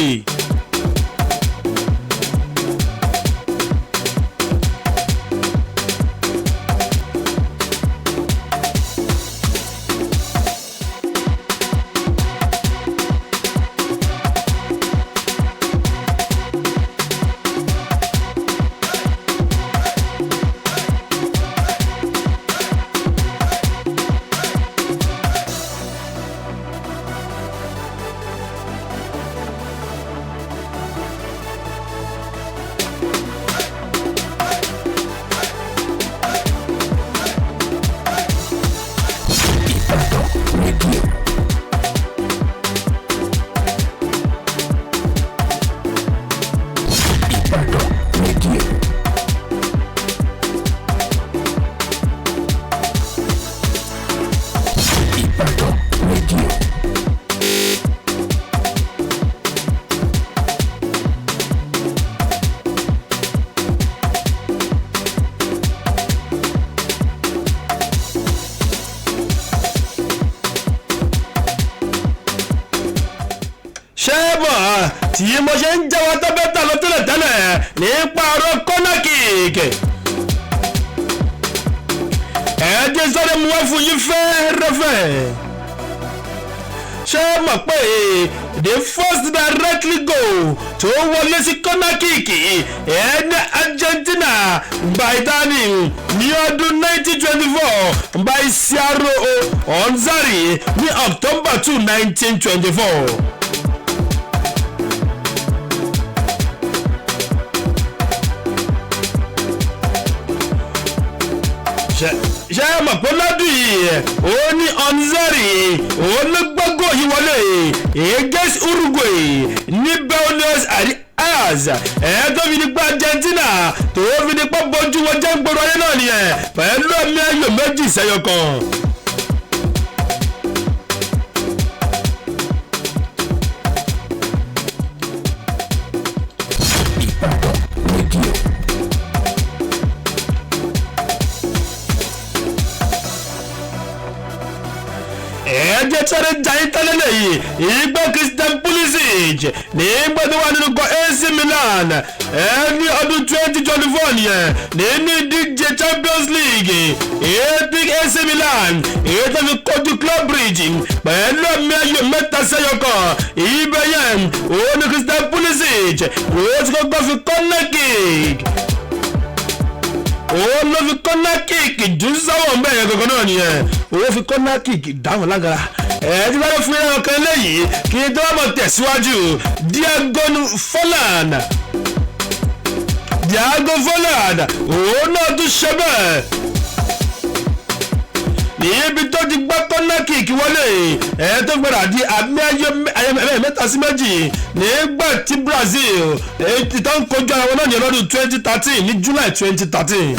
tí mo ṣe ń jẹ́wọ́ tó bẹ́tà lọ tẹ́lẹ̀ nípa ọ̀rọ̀ corner kick. ẹ̀ẹ́dẹ́ sọ́dọ̀ mú wá fún yín fẹ́ẹ́rẹ́fẹ́. ṣé o mọ̀ pé the first directly goal tó wọlé sí corner kick ẹ̀ẹ́dẹ́ Argentina by dani ní ọdún 1924 by Siaro Onzari ní October 2 1924. ṣe mọ̀ pé lọ́dún yìí ó ní Onzari ó ló gbọ́gbọ́ yìí wọlé against Uruguay ní Buenos Aires tó fi nípa Argentina tó fi nípa bójú wọn jẹ́ gbòòrò ayé náà nìyẹn pẹ̀lú ẹ̀mí ayò méjì sẹ́yọ kan. ẹ̀ẹ́dẹ́ sáré jayé tẹ́lẹ̀ yìí ìgbà Christian Pulisic nígbà tó wà nínú ikọ̀ AC Milan ní ọdún 2024 nìyẹn nínú ìdíje Champions League ètò AC Milan ètò fi kojú Club Bridge pẹ̀lú ẹ̀mí ayò mẹ́ta sẹ́yọ kan ìbẹ̀ yẹn òun ni Christian Pulisic òun ti kọ́kọ́ fi corner kick òun ló fi corner kick jù sáwọn bẹ́ẹ̀ yẹn gangan náà nìyẹn òun fi corner kick dáhùn lágara tí bá lè fún yẹn kan léyìí kí n tó wà mọ̀ tẹ̀síwájú Diagon Forlan Diego Forlán òun náà tún ṣe bẹ́ẹ̀ níbi tó ti gbá kọ́nà kíkì wọlé tó gbọ́dọ̀ di àmì ayé 3-2 nígbà tí Brazil tó ń kojú ara wọn náà ní ọdún 2013 ní July 2013.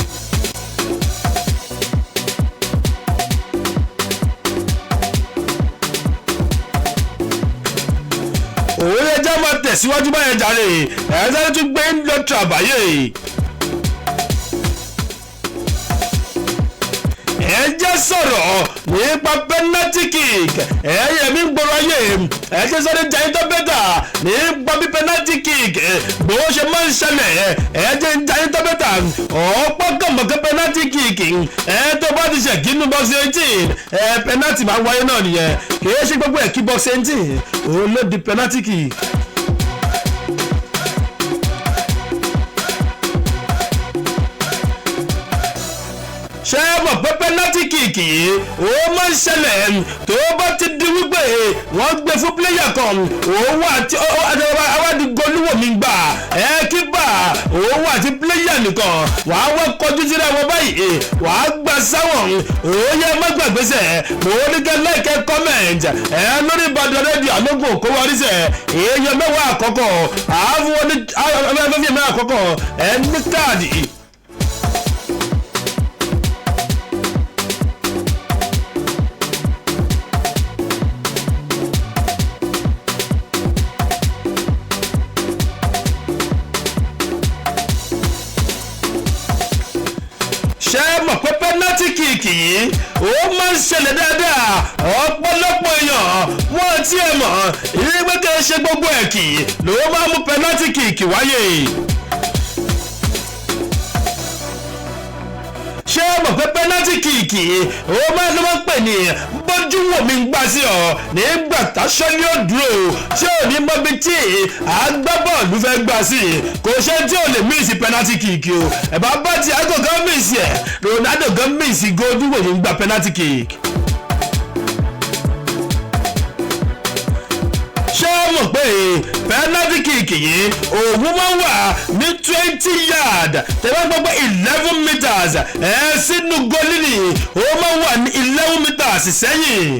òun yẹ jẹ́ máa tẹ̀síwájú báyẹn jàre sáré tún gbé ń lọ tàbáyé. ẹ jẹ́ sọ̀rọ̀ nípa penalty kick ẹ̀yẹ mi ń gbọ́rọ̀ ayé ẹ jẹ́ sọ́dọ̀ jẹ́ tó bẹ́tà nípa bí penalty kick bó ṣe máa ń ṣẹlẹ̀ ẹ jẹ́ jẹ́ tó bẹ́tà ọ̀pọ̀ kànmọ̀kẹ́ penalty kick tó bá ti ṣe kínú box 18 penalty máa wáyé náà nìyẹn kì í ṣe gbogbo ẹ̀ kí box 18 òun ló di penalty kick. ṣé mọ̀ pé penalty kick yìí ó máa ń ṣẹlẹ̀ tó bá ti di wípé wọ́n gbé fún player kan òun àti awádìí golúwò mi gbà kípa òun àti player nìkan wàá wọ́n kọjú síra wọn báyìí wàá gbà sáwọn òun yẹ má gbàgbésẹ̀ òun ní kẹ́ lẹ́ẹ̀kẹ́ comment lórí Ìbàdàn rédíò àlógún kó wọlé sẹ̀ èèyàn mẹ́wàá àkọ́kọ́ àáfíwọ́n ní mẹ́wàá àkọ́kọ́ ní káàdì. ṣé mọ̀ pé penalty kick yìí ó máa ń ṣẹlẹ̀ dáadáa ọ̀pọ̀lọpọ̀ èèyàn wọ́n ti ẹ̀ mọ̀ ìrírí pé ṣe gbogbo ẹ̀ kì ló máa mú penalty kick wáyé. ṣé mọ̀ pé penalty kick ó máa ń lọ́wọ́ pè ní bójú wò mí ń gbà sí ọ nígbà táṣọ ni ó dúró tí ò ní mọ́bí tí agbábọ́ọ̀lù fẹ́ gbà sí kò ṣe tí ò lè míìsì penalty kick o ẹ̀bá bá ti àgọ́ gan míìsì ẹ̀ Ronaldo gan míìsì góòdù wò mí ń gbà penalty kick. ṣé o mọ̀ pé penalty kick yìí òun máa ń wà ní 20 yard tẹ́lẹ̀ gbọ́ pé 11 meters sínú gólì ni ó máa ń wà ní 11 meters sẹ́yìn.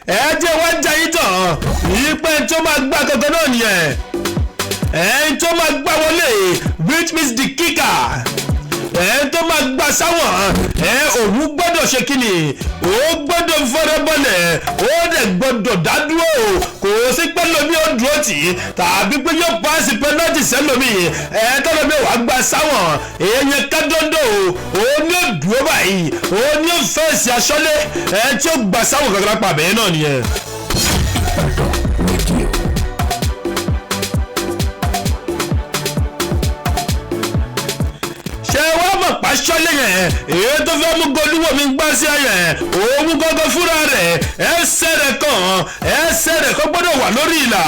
ẹ jẹ́ wá jayé tán yìí pé tó máa gbá kankan náà nìyẹn tó máa gbá wọlé which means the kicker tó máa gbà sáwọn òun gbọ́dọ̀ ṣe kíni ó gbọ́dọ̀ fọ́rẹ́bọ̀lẹ̀ ó dẹ̀ gbọ́dọ̀ dádúró kò sí pé lómi ó dúró tì í tàbí pé yóò paasi pẹ́nọ́tì sẹ́lómi tọ́lọ́mi wàá gbà sáwọn èèyàn kádọ́ndọ̀ ó ní ó dúró báyìí ó ní ó fẹ́ẹ̀sì aṣọ́lé tí ó gbà sáwọn kankan pa àbẹ̀yẹ náà nìyẹn. pàṣọlẹ̀ yẹn èyí tó fẹ́ mú golúwò mi gbá sí ẹ̀yẹ̀ òun gọ́gọ́ fúnra rẹ̀ ẹsẹ̀ rẹ̀ kọ́ gbọ́dọ̀ wà lórí ìlà.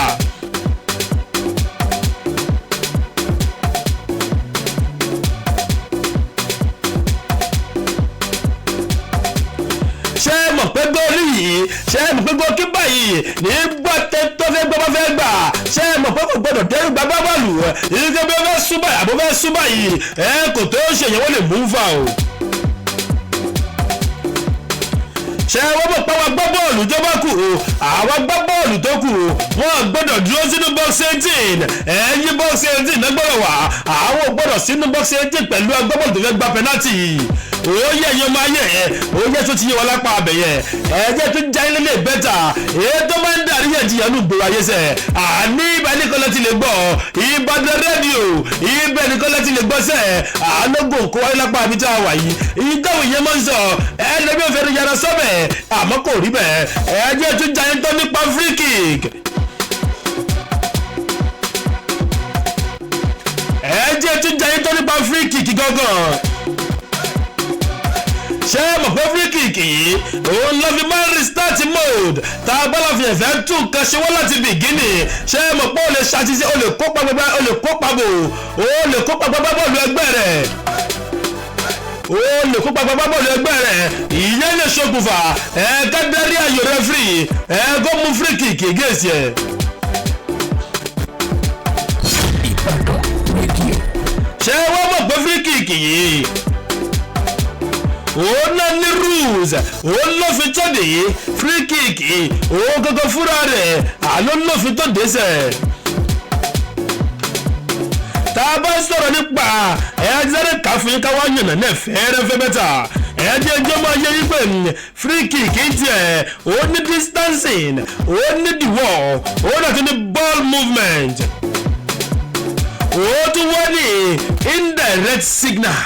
ṣé mọ̀ pé góòlù yìí ṣé mọ̀ pé góòkípà yìí nígbà tó fẹ́ gbọ́ bá fẹ́ gbà ṣé mọ̀ pé kò gbọ́dọ̀ dẹ́rù gbà bá bọ́ọ̀lù yìí kí wọ́n fẹ́ súnmọ́ àbọ̀ fẹ́ súnmọ́ yìí kò tó ṣèyàn wọ́n lè mú fà o. ṣé wọ́n mọ̀ pé wọ́n gbọ́ bọ́ọ̀lù tó bá kù àwọn gbọ́ bọ́ọ̀lù tó kù wọ́n gbọ́dọ̀ dúró sínú box 18 ẹ̀yìn box 18 náà gbọ́dọ̀ wà àwọn gbọ́dọ̀ sínú box 18 pẹ̀lú agbábọ́ọ̀lù tó fẹ́ gba penalty oyè yẹn máa yẹ oyè tó ti yẹ wọn lápá abẹ̀yẹ ẹ̀jẹ̀ tó já ilé lè bẹ́tà èyí tó máa ń darí ẹ̀jìyàn nù gbòòrò ayé sẹ̀ àní ibà nìkan lẹ́tì lè gbọ́ Ìbàdàn rédíò ibẹ̀ nìkan lẹ́tì lè gbọ́ sẹ̀ àlógún kó wáyé lápá àbí tá a wà yìí ìdáhùn ìyẹn máa ń sọ ẹlẹ́bí òfin ẹni yàrá sọ́bẹ̀ àmọ́ kò rí bẹ́ẹ̀ ẹ̀jẹ̀ tó já yẹn tó nípa free kick ẹ̀jẹ̀ tó já yẹn tó nípa free kick gángan. ṣé mọ̀ pé free kick yìí òun lọ fi máa ń restart mode tá a bá lọ fi ẹ̀fẹ́ tún nǹkan ṣe wọ́n láti beginning ṣé mọ̀ pé o lè ṣàṣìṣe o lè kópa bò o lè kópa gbá bọ́ọ̀lù ẹgbẹ́ rẹ̀ ó lè kópa gbábọ́ọ̀lù ẹgbẹ́ rẹ̀ ìyẹn lè ṣokùnfà kádàrí ayò rẹ́fìrì kó mú free kick gẹ̀ẹ́sì ẹ̀. Ìbàdàn rédíò. ṣé wọ́n mọ̀ pé free kick yìí òun náà ní rules òun lófin tó dé free kick òun gangan fúnra rẹ̀ àló lófin tó dé sẹ̀. tá a bá sọ̀rọ̀ nípa ẹ̀ẹ́dẹ́rẹ́ káfíń káwá yànnà náà fẹ́ẹ́rẹ́fẹ́ bẹ́tà ẹ̀ẹ́dẹ́jọ́ máa yẹ wípé free kick tiẹ̀ òun ní distancing òun ní the wall òun náà tún ní ball movement òun tún wọ́n ní indirect signal.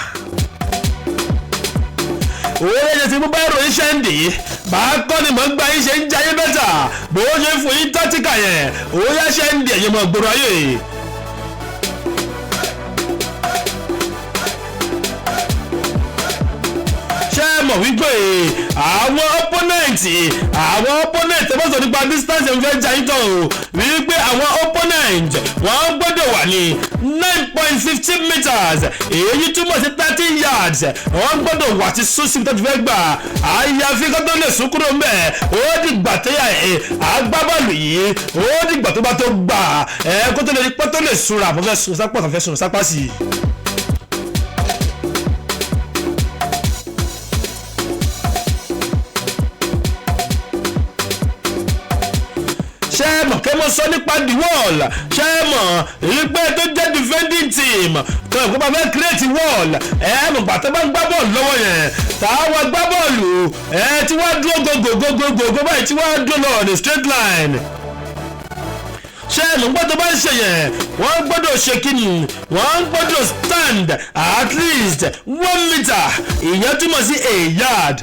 òun yẹ ti mú báyìí ròyìn ṣe ń dì í bàá kọ́ ni mò ń gba yín ṣe ń jayé bẹ́tà bó ṣe fún yín tọ́tíkà yẹn òun yẹ ṣe ń dì ẹ̀yìn mọ̀ gbòòrò ayé. mọ̀ wípé àwọn opponent tẹ́fọ́sọ̀ nípa distance ẹ̀ ń fẹ́ jayín tán o wípé àwọn opponent wọ́n gbọ́dọ̀ wà ní 9.15 meters èyí túmọ̀ sí 13 yards wọ́n gbọ́dọ̀ wà tí sùsì tó ti fẹ́ gbà àyàfi kó tó lè sún kúrò ńbẹ̀ ó dìgbà tẹ́yà agbábọ́ọ̀lù yìí ó dìgbà tó bá tó gbà kó tó lè pẹ́ tó lè súnra àbọ̀fẹ́ sùn sápá tó fẹ́ sùn sápá sí i. kẹ́ mọ́ sọ nípa the wall ṣé mọ̀ ìpè tó jẹ́ defending team kan kó bá fẹ́ create wall mọ̀ pàtó bá ń gbá bọ́ọ̀lù lọ́wọ́ yẹn táwa gbá bọ́ọ̀lù tí wọ́n dúró gogogogogo báyìí tí wọ́n dúró lọ ní straight line ṣé mọ̀ gbọ́dọ̀ bá ń ṣe yẹn wọ́n gbọ́dọ̀ ṣe kíni wọ́n gbọ́dọ̀ stand at least 1 meter ìyẹn túmọ̀ sí a yard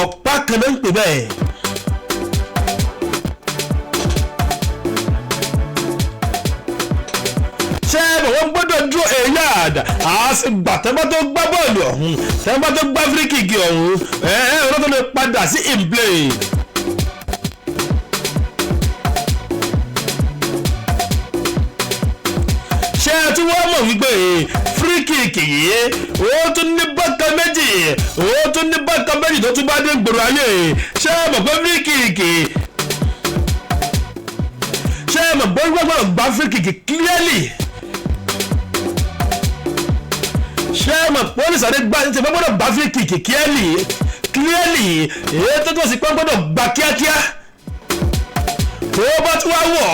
ọ̀pá kan ló ń pè bẹ́ẹ̀. wọ́n gbọ́dọ̀ dúró a yard àṣìgbà tẹ́gbà tó gbá bọ́ọ̀lù ọ̀hún tẹ́gbà tó gbá free kick ọ̀hún ọ̀rọ̀ tó lè padà sí in play. ṣé ẹ tún wọ́n mọ̀ wípé free kick yìí ó tún ní bákan méjì tó tún bá dé gbòòrò ayé ṣé ẹ mọ̀ pé free kick ṣé ẹ mọ̀ gbọ́dọ̀ gbá free kick clearly. ṣé mọ̀ pọ́lísì àdé gbá ṣe gbọ́dọ̀ gbá free kick clearly èyí tó sí pé gbọ́dọ̀ gbá kíákíá tó bá tún wá wọ̀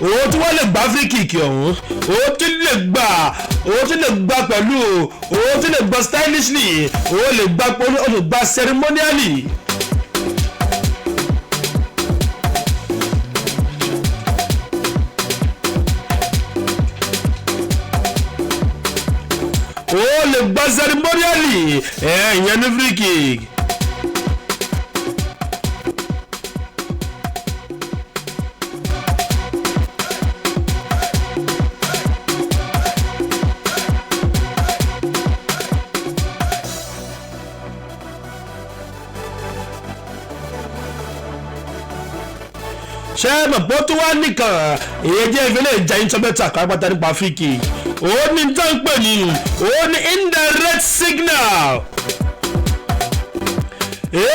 ó tún wá lè gbá free kick ọ̀hún ó tún lè gbá pẹ̀lú ó tún lè gbá stylishly ó lè gbá ceremonially. ó lè gba ceremonially ìyẹn ní free kick. ṣé mọ̀ tó wá nìkan èyí jẹ́ ìfẹ́lẹ́ ìjà ìtọ́bẹ̀tà kápátá nípa free kick ó ní tó ń pè ní ó ní indirect signal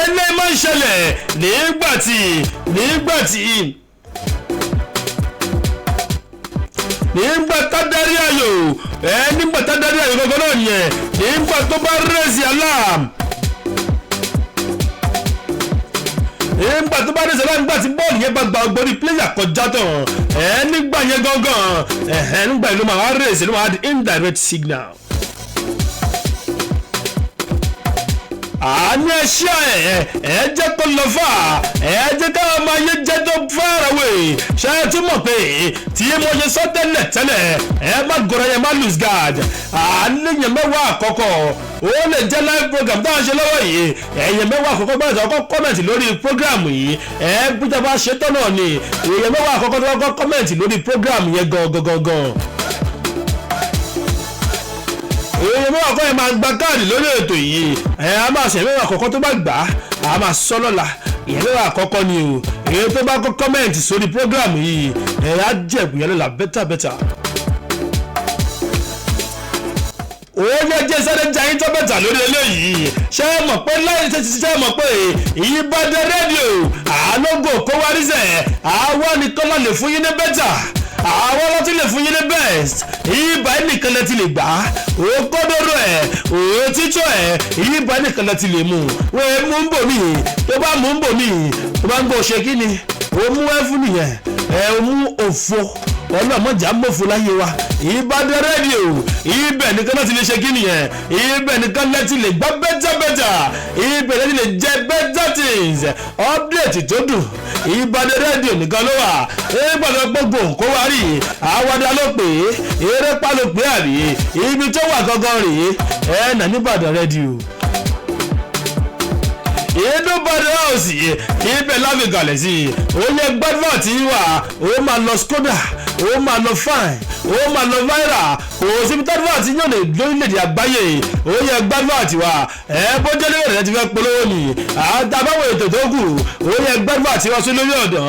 èlé máa ń ṣẹlẹ̀ nígbà tí tádárí ayò nígbà tádárí ayò gbogbo náà yẹn nígbà tó bá raise alarm nígbà tó bá raise alarm nígbà tí bọ́ọ̀lù yẹn bá gba ọgbọ́n player kọjá tán nígbà yẹn gangan nígbà yẹn ló máa raise ló máa di indirect signal. àní ẹṣẹ́ jẹ́ kó lọ fà jẹ́ káwọn ọmọ ayé jẹ́ tó far away ṣe é túmọ̀ pé tí mo ṣe sọ tẹ́lẹ̀ má gọ̀rọ̀ yẹn má lose guard àníyàn mẹ́wàá àkọ́kọ́ ó lè jẹ́ live program táwọn ṣe lọ́wọ́ yìí èèyàn mẹ́wàá àkọ́kọ́ bá ṣe ọkọ́ kọ́mẹ̀ntì lórí program yìí bíjà bá ṣe tán náà ni èèyàn mẹ́wàá àkọ́kọ́ tó kọ́ kọ́mẹ̀ntì lórí program yẹn gangan. èèyàn mẹ́wàá àkọ́kọ́ yẹn máa gba káàdì lórí ètò yìí a máa ṣe mẹ́wàá àkọ́kọ́ tó bá gbà á máa sọ lọ́la ìyẹn mẹ́wàá àkọ́kọ́ ni o èyí tó bá kọ́ kọ́mẹ̀ntì sórí program yìí á jẹ̀bù yẹn lọ́la bẹ́tà. ó yẹ jẹ́ sáré jayín tó bẹ̀tà lórí eléyìí ṣé ẹ mọ̀ pé láì ṣe ẹ mọ̀ pé Ìbàdàn rédíò àlógò kó wá rí sẹ̀ àwọn nìkan lọ lè fún yín ní bẹ́tà àwọn ọlọ́tí lè fún yín ní best Ìbà nìkan lẹ ti lè gbà òkòdóró ẹ̀ òtítọ́ ẹ̀ Ìbà nìkan lẹ ti lè mú wọ́n mú ń bò mí tó bá mú ń bò mí tó bá ń gbọ́ ṣe kí ni ó mú ẹ fún nìyẹn ó mú òfo ọlọ́mọjà mọ̀fọ́ láyé wa Ìbàdàn rédíò ibẹ̀ nìkan láti lè ṣe kí nìyẹn ibẹ̀ nìkan láti lè gbọ́ bẹ́tà ibẹ̀ láti lè jẹ better things update tó dùn Ìbàdàn rédíò nìkan ló wà ìgbàdàn gbogbo kó wá rí àwàdà ló pè é erépa ló pè àrí ibi tó wà gangan rèé nà ní Ìbàdàn rédíò inú bọ́dọ̀ ọ̀sì ibẹ̀ láfi gàlẹ̀ sí i ó yẹ gbádùn tí wà ó máa lọ skoda ó máa lọ fine ó máa lọ viral kò síbi tọ́dún àti yóò lè lórílẹ̀‐èdè àgbáyé ó yẹ gbádùn àti wà bójú lórí rẹ̀ ti fẹ́ polówó ni àtàbáwò ètò tó kù ó yẹ gbádùn àti wá sí lórí ọ̀dàn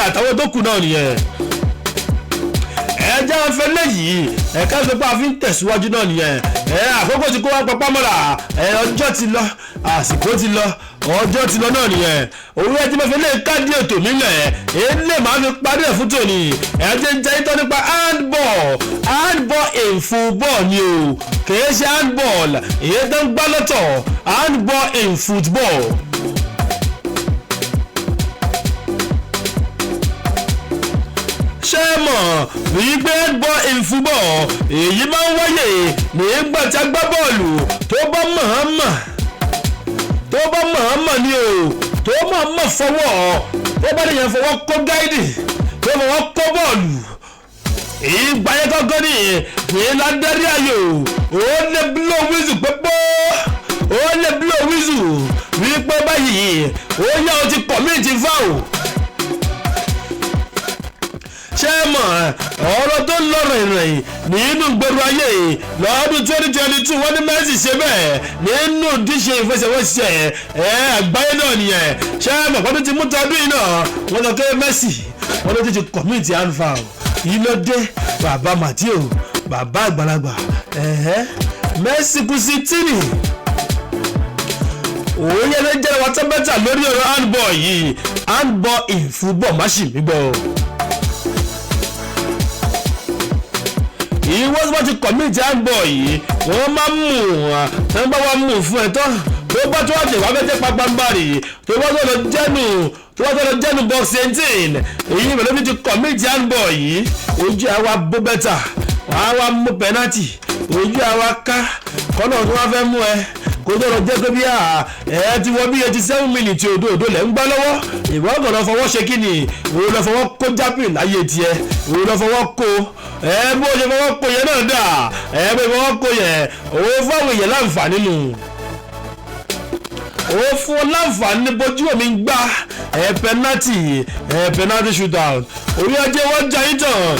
àtàwọn tó kù náà nìyẹn ẹjẹ́ wọn fẹ́ léyìí ẹ̀ka sọ pé a fi ń tẹ̀síwájú náà nìyẹn àkókò tí kò wá papá mọ́ra ọjọ́ ti lọ àsìkò ti lọ ọjọ́ ti lọ náà nìyẹn òun ẹjẹ́ wọn fẹ́ lé káàdì ètò nílẹ̀ ilé màá fi parí ẹ̀ fún tòní ẹjẹ́ ń jẹ́ ìtọ́ nípa handball in football ni o kìí ṣe handball èyí tó ń gbá lọ́tọ̀ handball in football. ṣé mọ̀ wípé handball in football èyí máa ń wáyé nígbà tí agbábọ́ọ̀lù tó bá mọ̀ọ́mọ̀ ni o tó mọ̀ọ́mọ̀ fọwọ́ tó bá nìyẹn fọwọ́ kó gáìdì tó fọwọ́ kó bọ́ọ̀lù ìgbà yẹn gángan ni ìlàndarí ayò ó lè blow whistle pépó ó lè blow whistle wípé báyìí ó yá o ti commit foul. ṣé mọ̀ ọ̀rọ̀ tó ń lọ́rọ̀ ìrìn nínú gbogbo ayé lọ́dún 2022 wọ́n ní Messi ṣe bẹ́ẹ̀ nínú díṣe ìfẹsẹ̀wọnsẹ̀ àgbáyé náà nìyẹn ṣé mọ̀ pọ́n tó ti mú tọdún yìí náà wọ́n sọ pé Messi wọ́n ló ti commit hand foul yìí ló dé bàbá Matthew bàbá àgbàlagbà Messi kù sí tìrì òun yẹn ló jẹ́ wọ́n tó bẹ́tà lórí ọ̀rọ̀ handball yìí handball in football má ṣì mí gbọ́. ìwọ́n bá ti commit handball yìí wọ́n máa ń mú wọ́n bá wá mú fún ẹ̀ tán tó bá tó wá jẹ̀ wá fẹ́ jẹ́ pàgbàmbarì tó bá tó lọ jẹ́nu box 18 èyí ìbẹ̀lẹ́ bí ti commit handball yìí ojú àwa bó bẹ́tà wọ́n á wá mú penalty ojú àwa ká kọ́nà tó wá fẹ́ mú ẹ kó tó lọ jẹ́ pé bí ti wọ́n bí 87 minutes òdòdó lẹ́ ń gbá lọ́wọ́ ìwọ́n kàn lọ fọwọ́ ṣe kí ni òun lọ fọwọ́ kó jápìn láyé tiẹ̀ òun lọ fọwọ́ kó bó ṣe fọwọ́ kó yẹn náà dà bó ṣe fọwọ́ kó yẹn òun fáwọn èèyàn láǹfààní nù òun fún láǹfààní bójú omi ń gbá penalty shootout orí ajé wọ́n jayé tán.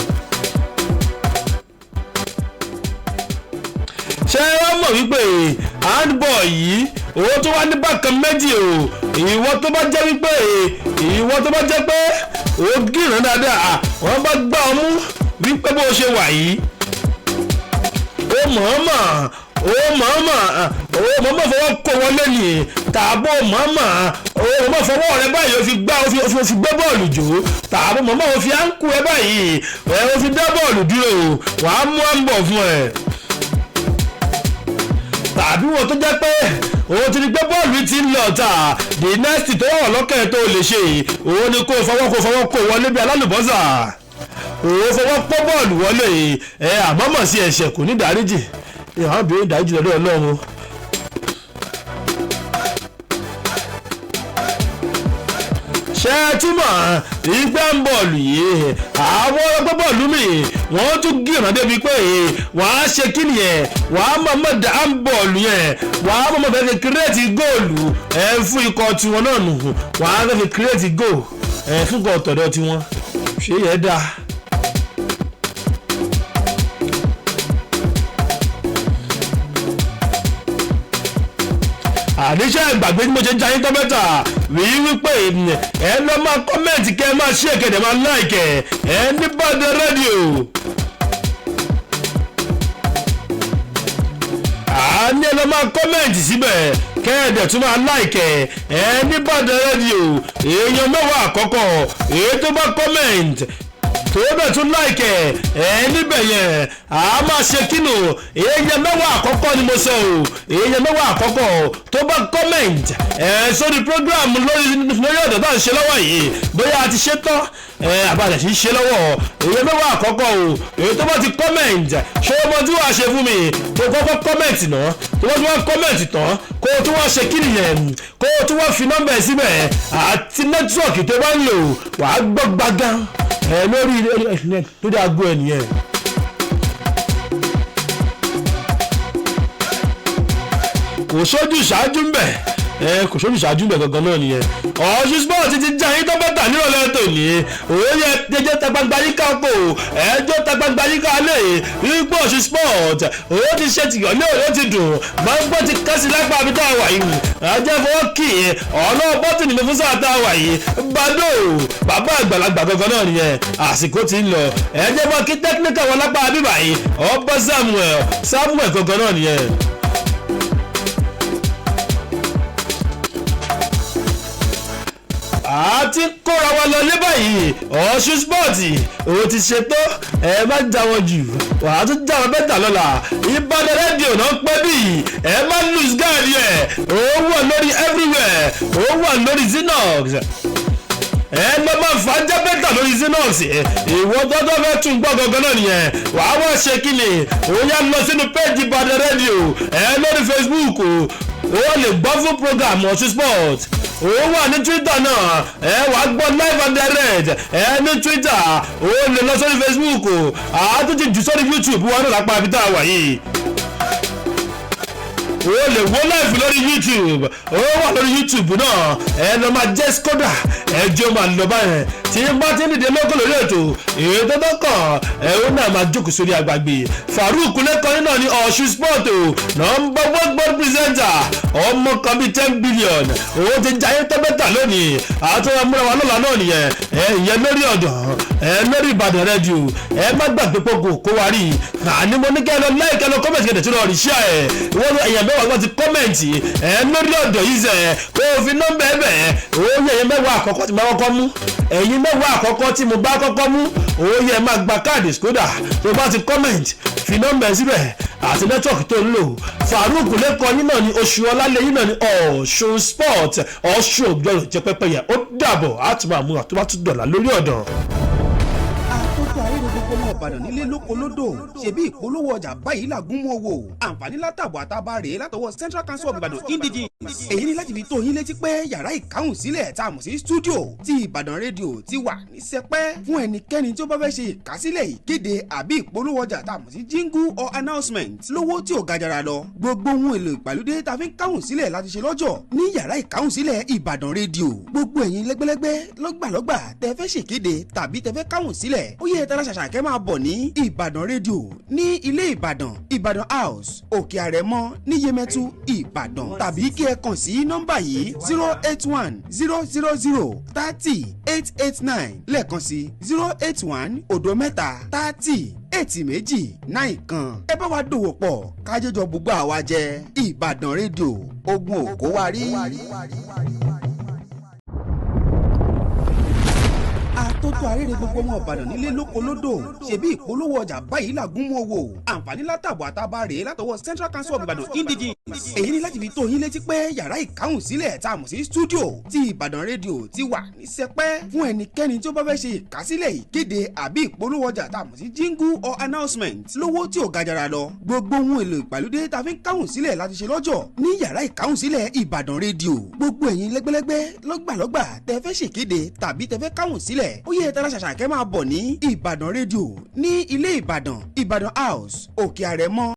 ṣé wọ́n mọ̀ wípé handball yìí owó tó wá ní bákan méjì o ìwọ tó bá jẹ́ pé ó gíràn dáadáa wọ́n bá gbá ọ mú wípé bó ṣe wà yìí ó mọ̀ọ́mọ̀ fọwọ́ kó wọlé ni tààbọ̀ mọ̀ọ́mọ̀ fọwọ́ rẹ báyìí ó fi gbé bọ́ọ̀lù jò tààbọ̀ mọ̀ọ́mọ̀ ó fi áńkù rẹ báyìí ó fi dá bọ́ọ̀lù dúró wàá mú àǹbọ̀ fún ẹ. tàbí wọn tó jẹ́ pé òun ti ní pé bọ́ọ̀lù ti ń lọ ta the next tó wà lọ́kẹ́ tó lè ṣe òun ni kó fọwọ́ kó wọlé bí alálùbọ́sà òun fọwọ́ pọ́ bọ́ọ̀lù wọlé àmọ́mọ̀ sí ẹ̀ṣẹ̀ kò ní dáríjì àwọn obìnrin ìdáríjì lọ́dọ̀ Ọlọ́run. ṣé túmọ̀ ìgbà ń bọ̀ọ̀lù yìí àwọn ọlọ́gbọ́ bọ́ọ̀lù mi wọ́n tún gíràn débi pé wọ́n á ṣe kí nìyẹn wọ́n á mọ̀mọ́ dá ń bọ̀ọ̀lù yẹn wọ́n á mọ̀mọ́ fẹ́ fi kírètì góòlù fún ikọ̀ tiwọn náà nù wọ́n á fẹ́ fi kírètì góò fún ikọ̀ tọ̀dọ̀ tiwọn ṣé yẹn dáa. àníṣe ìgbàgbé tí mo ṣe jayín tó bẹ́tà rí wípé ẹ lọ máa kọ́mẹ̀ntì kẹ́ ẹ máa ṣí ẹ̀kẹ́dẹ̀ máa láìkẹ́ ẹ ní Ìbàdàn rédíò. ní ẹ lọ máa kọ́mẹ̀ntì síbẹ̀ kẹ́ẹ̀dẹ̀ tún máa láìkẹ̀ ní Ìbàdàn rédíò èèyàn mẹ́wàá àkọ́kọ́ èyí tó bá kọ́mẹ̀ntì tó bẹ̀ tún láìkẹ̀ níbẹ̀ yẹn a máa ṣe kínú èèyàn mẹ́wàá àkọ́kọ́ ni mo sọ o èèyàn mẹ́wàá àkọ́kọ́ tó bá kọ́mẹ̀ntì sórí program lórí ọ̀dọ̀ tá à ń ṣe lọ́wọ́ yìí bóyá a ti ṣe tán àbájá sì ń ṣe lọ́wọ́ èèyàn mẹ́wàá àkọ́kọ́ o èyí tó bá ti kọ́mẹ̀ntì ṣé o mọ tí wàá ṣe fún mi kó kọ́kọ́ kọ́mẹ̀ntì náà tó bá tún wá kọ́mẹ̀ntì tán kó o tún wá ṣe kí nìyẹn kó o tún wá fi nọ́mbà ẹ̀ síbẹ̀ àti nẹ́tíwọ̀kì tó bá ń lò wàá gbọ́ gbàgán lórí aago ẹ̀ nìyẹn. kò sójú ṣáájú ń bẹ̀ kò sójú ṣáájú ń bẹ̀ gangan náà nìyẹn. OsunSport ti já yín tó bẹ́tà nírọ̀lẹ́ tòní òye jẹjẹ tagbangba yíká kò ẹjọ́ tagbangba yíká lè wípé OsunSport òye ti ṣe tìyọ̀ ní òye ti dùn gbọ́ngbọ́n ti kẹ́sì lápá àbí tá a wà yìí ajẹ́ fọwọ́ kì í ọ̀nà bọ́tì ní mo fún sáà tá a wà yìí gbàdó bàbá àgbàlagbà gangan náà nìyẹn àsìkò ti ń lọ ẹjẹ́ bọ́ kí tẹ́kíníkà wọn lápá àbí báyìí ọ̀bọ Samuel gangan náà nìyẹn. àti kóra wa lọ lé báyìí OsunSport ó ti ṣètò má já wọn jù wàá tún já wọn bẹ́tà lọ́la Ìbàdàn rédíò náà pẹ́ bí má lose guard yẹ ó wà lórí everywhere ó wà lórí Zinox lọ máa fà á jẹ́ bẹ́tà lórí Zinox ìwọ tọ́tọ́ fẹ́ tún gbọ́ gangan náà nìyẹn wàá wá ṣe kí ni ó yá lọ sínú péjì Ìbàdàn rédíò lórí Facebook ó lè gbọ́ fún program OsunSport ó wà ní Twitter náà wàá gbọ́ live and direct ní Twitter ó lè lọ sórí Facebook àtúntì jù sórí YouTube wọn náà lápá ibi tá a wà yìí o lè wo live lórí YouTube ó wà lórí YouTube náà lọ máa jẹ́ skoda ẹjọ́ máa lọ báyẹn tí bá ti ń dìde lọ́kọ̀ lórí ètò èyí tó kàn ó náà máa jókòó sórí agbágbé Faruq Lekan náà ní OsunSport nọ́mbà one board presenter ọmọ kan bíi 10 billion owó ti jayé tẹ́bẹ́tà lónìí àtúnwá múra wa lọ́la náà nìyẹn ìyẹn lórí ọ̀dọ̀ lórí Ìbàdàn rédíò má gbàgbé pògò kó wa rí àní mo ní kẹ́ ẹ lọ láì kẹ́ ẹ lọ kọ́mẹ̀tì kẹ́tẹ̀ tí wọ́n rí ṣíà ìwọ́n èèyàn mẹ́wàá wọ́n ti kọ́mẹ̀ntì lórí ọ̀dọ̀ yìí sẹ̀ kó o fi nọ́mbà ẹ̀ bẹ̀ òye ẹ̀yìn mẹ́wàá àkọ́kọ́ tí mo kọ́kọ́ mú ẹ̀yìn mẹ́wàá àkọ́kọ́ tí mo bá kọ́kọ́ mú òye ẹ̀ máa gba káàdì skoda tó bá ti kọ́mẹ̀ntì fi nọ́mbà ẹ̀ síbẹ̀ àti nẹ́tíwọ̀kì tó ń lò Faruq Lekan yín náà ni Osuolale yín náà ni OsunSport ọ̀ṣun ògbọ́n jẹ́ pẹ́pẹ́yẹ ó dàbọ̀ àtúmọ̀ àmúra tó bá tún dọ̀là lórí ọ̀dàn. àkókò ayélujára ọmọ Ìbàdàn nílé lóko lódò ṣebí ìpolówó ọjà báyìí làgún mọ́ wò àǹfààní látàbọ̀ àtàbà rèé látọwọ́ Central Council of Ibadan Indigenous èyí ni láti fi tó yín létí pé yàrá ìkáhùn sílẹ̀ tá a mọ̀ sí studio ti Ìbàdàn rédíò ti wà ní sẹpẹ́ fún ẹnikẹ́ni tí ó bá fẹ́ ṣe ìkásílẹ̀ ìkéde àbí ìpolówó ọjà tá a mọ̀ sí jingle or announcement lówó tí ò gajara lọ gbogbo ohun èlò ìgbàlódé tá a fi ń káhùn sílẹ̀ láti ṣe lọ́jọ́ ní yàrá ìkáhùn sílẹ̀ Ìbàdàn rédíò gbogbo ẹ̀yin lẹ́gbẹ́lẹ́gbẹ́ lọ́gbàlọ́gbà tẹ́ fẹ́ ṣèkéde tàbí tẹ́ fẹ́ káhùn sílẹ̀ ó yẹ tara ṣàṣàkẹ́ máa bọ̀ ní Ìbàdàn rédíò ní ilé Ìbàdàn Ìbàdàn house Òkè Àrẹ̀mọ ní Yemẹtu Ìbàdàn tàbí kí ẹ kàn sí nọ́mbà yìí 081-000-30-889 lẹ́ẹ̀kan sí 081-3-30-82 kan ẹ bá wa dòwò pọ̀ kájọjọ gbogbo àwa jẹ Ìbàdàn rédíò ogun òkó wa rí. àtótó arére gbogbo ọmọ Ìbàdàn nílé lóko lódò ṣebí ìpolówó ọjà báyìí làgún mọ́ wò àǹfààní látàbọ̀ àtàbà rèé látọwọ́ Central Council of Ibadan Indigenous èyí ni láti fi tó yín létí pé yàrá ìkáhùn sílẹ̀ tá a mọ̀ sí studio ti Ìbàdàn rédíò ti wà ní sẹpẹ́ fún ẹnikẹ́ni tí ó bá fẹ́ ṣe ìkásílẹ̀ ìkéde àbí ìpolówó ọjà tá a mọ̀ sí jingle or announcement lówó tí ò gajara lọ gbogbo ohun èlò ìgbàlódé tá a fi ń káhùn sílẹ̀ láti ṣe lọ́jọ́ ní yàrá ìkáhùn sílẹ̀ Ìbàdàn rédíò gbogbo ẹ̀yin lẹ́gbẹ́lẹ́gbẹ́ lọ́gbàlọ́gbà tẹ́ fẹ́ ṣèkéde tàbí tẹ́ fẹ́ káhùn sílẹ̀ ó yẹ tara ṣàṣàkẹ́ máa bọ̀ ní Ìbàdàn rédíò ní ilé Ìbàdàn Ìbàdàn house Òkè Àrẹ̀mọ